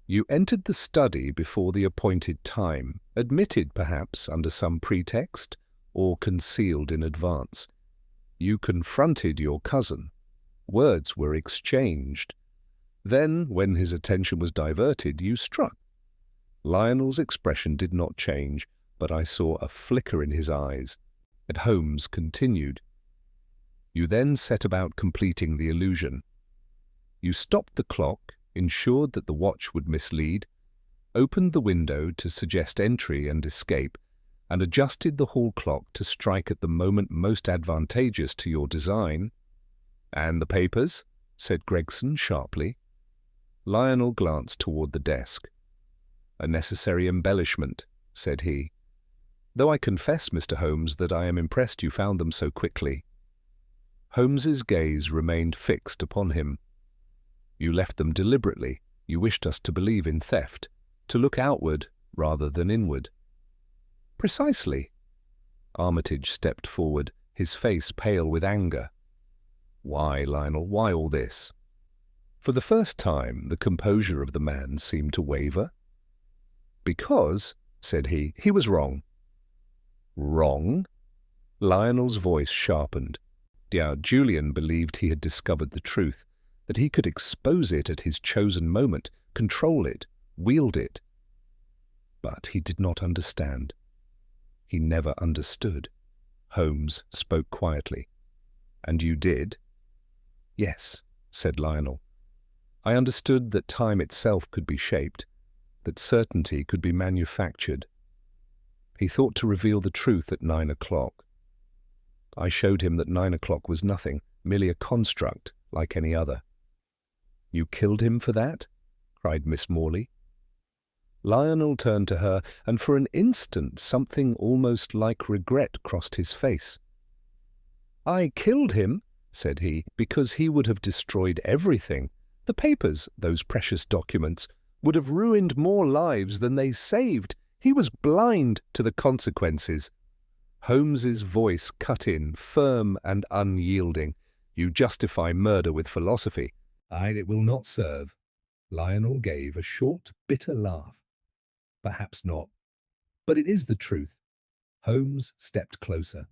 Speaker 1: You entered the study before the appointed time, admitted perhaps under some pretext, or concealed in advance. You confronted your cousin. Words were exchanged. Then, when his attention was diverted, you struck." Lionel's expression did not change, but I saw a flicker in his eyes, and Holmes continued. "You then set about completing the illusion. You stopped the clock, ensured that the watch would mislead, opened the window to suggest entry and escape, and adjusted the hall clock to strike at the moment most advantageous to your design." "And the papers?" said Gregson sharply. Lionel glanced toward the desk. "A necessary embellishment," said he. "Though I confess, Mr. Holmes, that I am impressed you found them so quickly." Holmes's gaze remained fixed upon him. "You left them deliberately. You wished us to believe in theft, to look outward rather than inward." "Precisely." Armitage stepped forward, his face pale with anger. "Why, Lionel, why all this?" For the first time, the composure of the man seemed to waver. "Because," said he was wrong." "Wrong?" Lionel's voice sharpened. Now, Julian believed he had discovered the truth, that he could expose it at his chosen moment, control it, wield it. But he did not understand. He never understood. Holmes spoke quietly. "And you did?" "Yes," said Lionel. "I understood that time itself could be shaped, that certainty could be manufactured." He thought to reveal the truth at 9 o'clock. I showed him that 9 o'clock was nothing, merely a construct like any other. "You killed him for that?" cried Miss Morley. Lionel turned to her, and for an instant something almost like regret crossed his face. "I killed him," said he, "because he would have destroyed everything. The papers, those precious documents, would have ruined more lives than they saved. He was blind to the consequences." Holmes's voice cut in, firm and unyielding. "You justify murder with philosophy." "It will not serve." Lionel gave a short, bitter laugh. "Perhaps not. But it is the truth." Holmes stepped closer.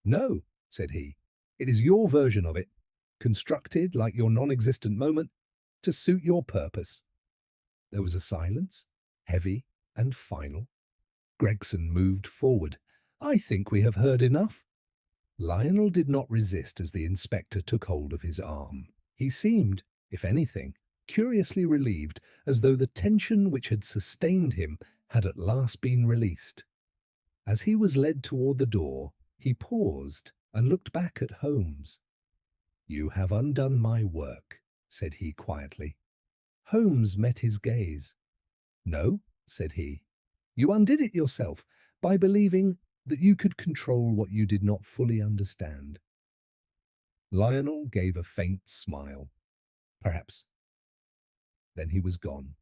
Speaker 1: "No," said he. "It is your version of it, constructed like your non-existent moment, to suit your purpose." There was a silence, heavy and final. Gregson moved forward. "I think we have heard enough." Lionel did not resist as the inspector took hold of his arm. He seemed, if anything, curiously relieved, as though the tension which had sustained him had at last been released. As he was led toward the door, he paused and looked back at Holmes. "You have undone my work," said he quietly. Holmes met his gaze. "No," said he. "You undid it yourself by believing that you could control what you did not fully understand." Lionel gave a faint smile. "Perhaps." Then he was gone.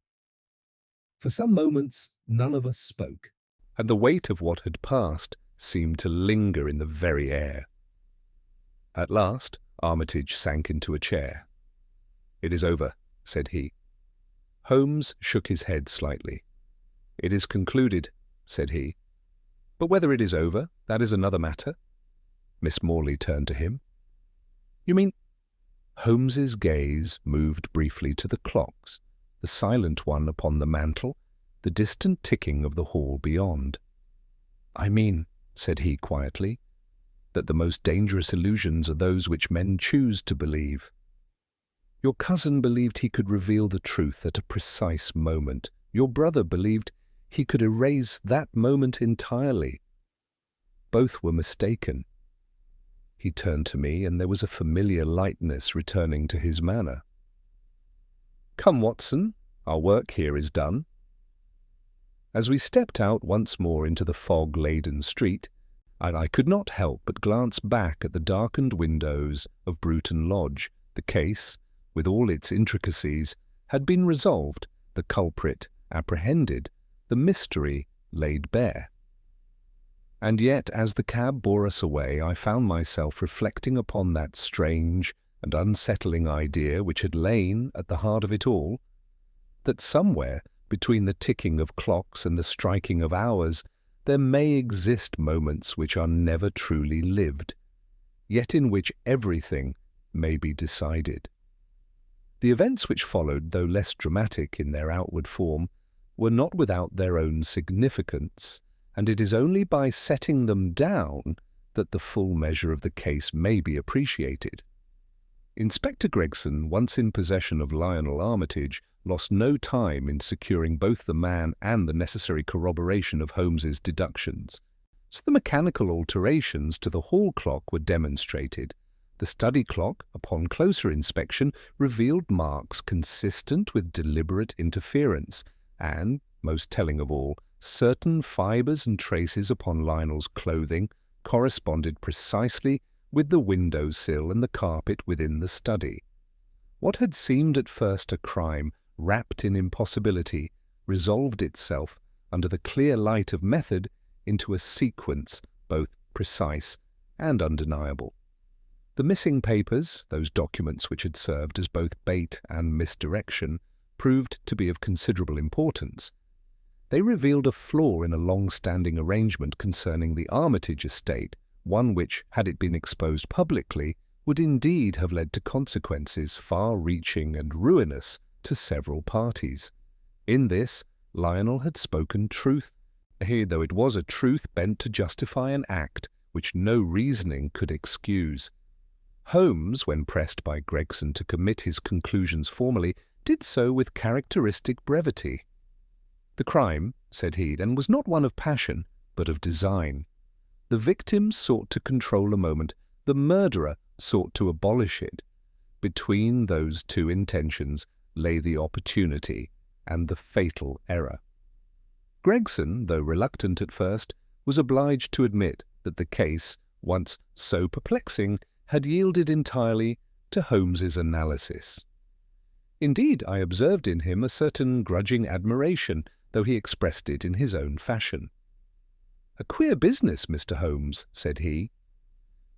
Speaker 1: For some moments none of us spoke, and the weight of what had passed seemed to linger in the very air. At last Armitage sank into a chair. "It is over," said he. Holmes shook his head slightly. "It is concluded," said he. "But whether it is over, that is another matter." Miss Morley turned to him. "You mean—" Holmes's gaze moved briefly to the clocks, the silent one upon the mantel, the distant ticking of the hall beyond. "I mean," said he quietly, "that the most dangerous illusions are those which men choose to believe. Your cousin believed he could reveal the truth at a precise moment. Your brother believed he could erase that moment entirely. Both were mistaken." He turned to me, and there was a familiar lightness returning to his manner. "Come, Watson, our work here is done." As we stepped out once more into the fog-laden street, I could not help but glance back at the darkened windows of Bruton Lodge. The case, with all its intricacies, had been resolved, the culprit apprehended, the mystery laid bare. And yet, as the cab bore us away, I found myself reflecting upon that strange and unsettling idea which had lain at the heart of it all, that somewhere between the ticking of clocks and the striking of hours there may exist moments which are never truly lived, yet in which everything may be decided. The events which followed, though less dramatic in their outward form, were not without their own significance, and it is only by setting them down that the full measure of the case may be appreciated. Inspector Gregson, once in possession of Lionel Armitage, lost no time in securing both the man and the necessary corroboration of Holmes's deductions. So the mechanical alterations to the hall clock were demonstrated. The study clock, upon closer inspection, revealed marks consistent with deliberate interference, and, most telling of all, certain fibres and traces upon Lionel's clothing corresponded precisely with the window sill and the carpet within the study. What had seemed at first a crime wrapped in impossibility resolved itself, under the clear light of method, into a sequence both precise and undeniable. The missing papers, those documents which had served as both bait and misdirection, proved to be of considerable importance. They revealed a flaw in a long-standing arrangement concerning the Armitage estate, one which, had it been exposed publicly, would indeed have led to consequences far-reaching and ruinous to several parties. In this, Lionel had spoken truth, though it was a truth bent to justify an act which no reasoning could excuse. Holmes, when pressed by Gregson to commit his conclusions formally, did so with characteristic brevity. "The crime," said he, "then was not one of passion, but of design. The victim sought to control a moment, the murderer sought to abolish it. Between those two intentions lay the opportunity and the fatal error." Gregson, though reluctant at first, was obliged to admit that the case, once so perplexing, had yielded entirely to Holmes's analysis. Indeed, I observed in him a certain grudging admiration, though he expressed it in his own fashion. "A queer business, Mr. Holmes," said he.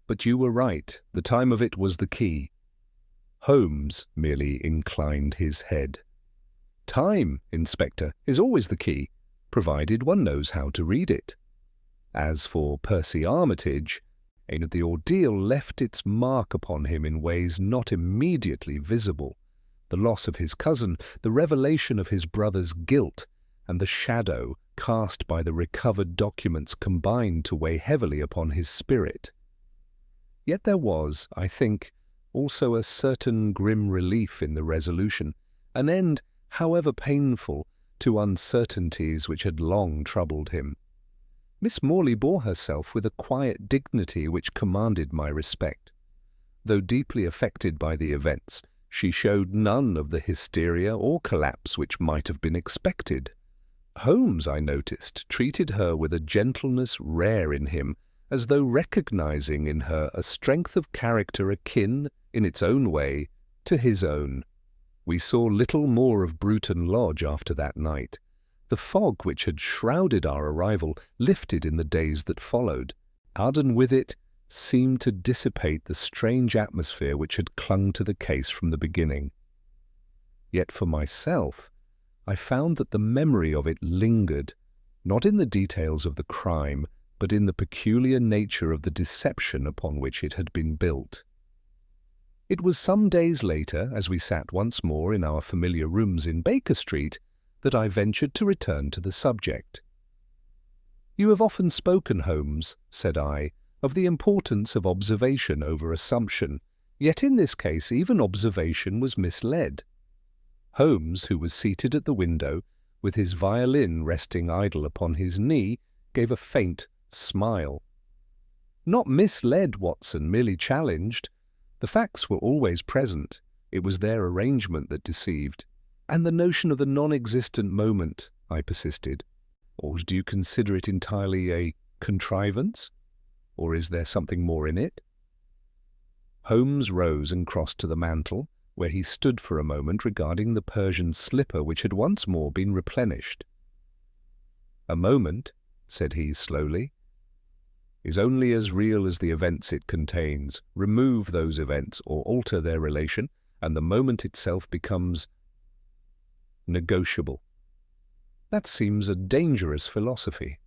Speaker 1: "But you were right. The time of it was the key." Holmes merely inclined his head. "Time, Inspector, is always the key, provided one knows how to read it. As for Percy Armitage, the ordeal left its mark upon him in ways not immediately visible. The loss of his cousin, the revelation of his brother's guilt, and the shadow cast by the recovered documents combined to weigh heavily upon his spirit. Yet there was, I think, also a certain grim relief in the resolution, an end, however painful, to uncertainties which had long troubled him. Miss Morley bore herself with a quiet dignity which commanded my respect. Though deeply affected by the events, she showed none of the hysteria or collapse which might have been expected. Holmes, I noticed, treated her with a gentleness rare in him, as though recognizing in her a strength of character akin, in its own way, to his own. We saw little more of Bruton Lodge after that night. The fog which had shrouded our arrival lifted in the days that followed, and with it seemed to dissipate the strange atmosphere which had clung to the case from the beginning. Yet for myself, I found that the memory of it lingered, not in the details of the crime, but in the peculiar nature of the deception upon which it had been built. It was some days later, as we sat once more in our familiar rooms in Baker Street, that I ventured to return to the subject. "You have often spoken, Holmes," said I, "of the importance of observation over assumption, yet in this case even observation was misled." Holmes, who was seated at the window, with his violin resting idle upon his knee, gave a faint smile. "Not misled, Watson, merely challenged. The facts were always present. It was their arrangement that deceived." "And the notion of the non-existent moment," I persisted. "Or do you consider it entirely a contrivance? Or is there something more in it?" Holmes rose and crossed to the mantel, where he stood for a moment regarding the Persian slipper which had once more been replenished. "A moment," said he slowly, "is only as real as the events it contains. Remove those events or alter their relation, and the moment itself becomes negotiable." "That seems a dangerous philosophy."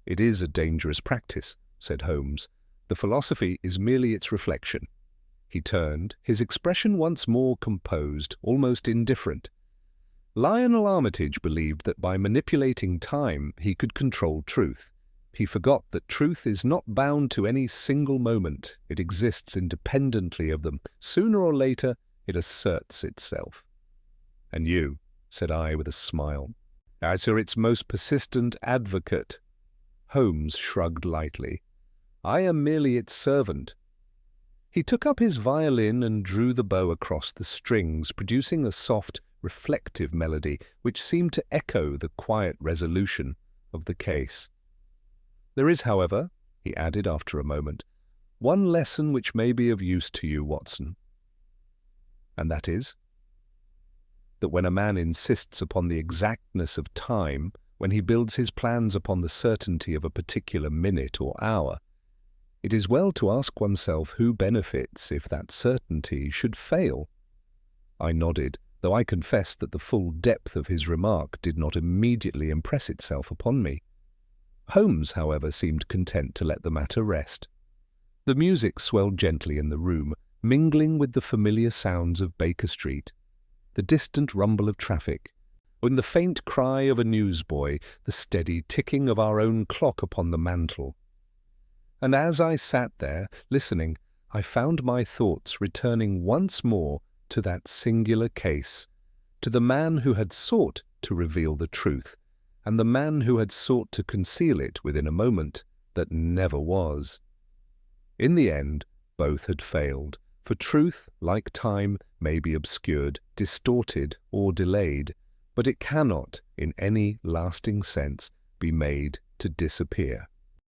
Speaker 1: "It is a dangerous practice," said Holmes. "The philosophy is merely its reflection." He turned, his expression once more composed, almost indifferent. Lionel Armitage believed that by manipulating time he could control truth. He forgot that truth is not bound to any single moment. It exists independently of them. Sooner or later it asserts itself. "And you," said I with a smile, "as its most persistent advocate." Holmes shrugged lightly. "I am merely its servant." He took up his violin and drew the bow across the strings, producing a soft, reflective melody which seemed to echo the quiet resolution of the case. "There is, however," he added after a moment, "one lesson which may be of use to you, Watson." "And that is?" "That when a man insists upon the exactness of time, when he builds his plans upon the certainty of a particular minute or hour, It is well to ask oneself who benefits if that certainty should fail. I nodded, though I confess that the full depth of his remark did not immediately impress itself upon me. Holmes, however, seemed content to let the matter rest. The music swelled gently in the room, mingling with the familiar sounds of Baker Street, the distant rumble of traffic, and the faint cry of a newsboy, the steady ticking of our own clock upon the mantel. And as I sat there, listening, I found my thoughts returning once more to that singular case, to the man who had sought to reveal the truth, and the man who had sought to conceal it within a moment that never was. In the end, both had failed, for truth, like time, may be obscured, distorted, or delayed, but it cannot, in any lasting sense, be made to disappear.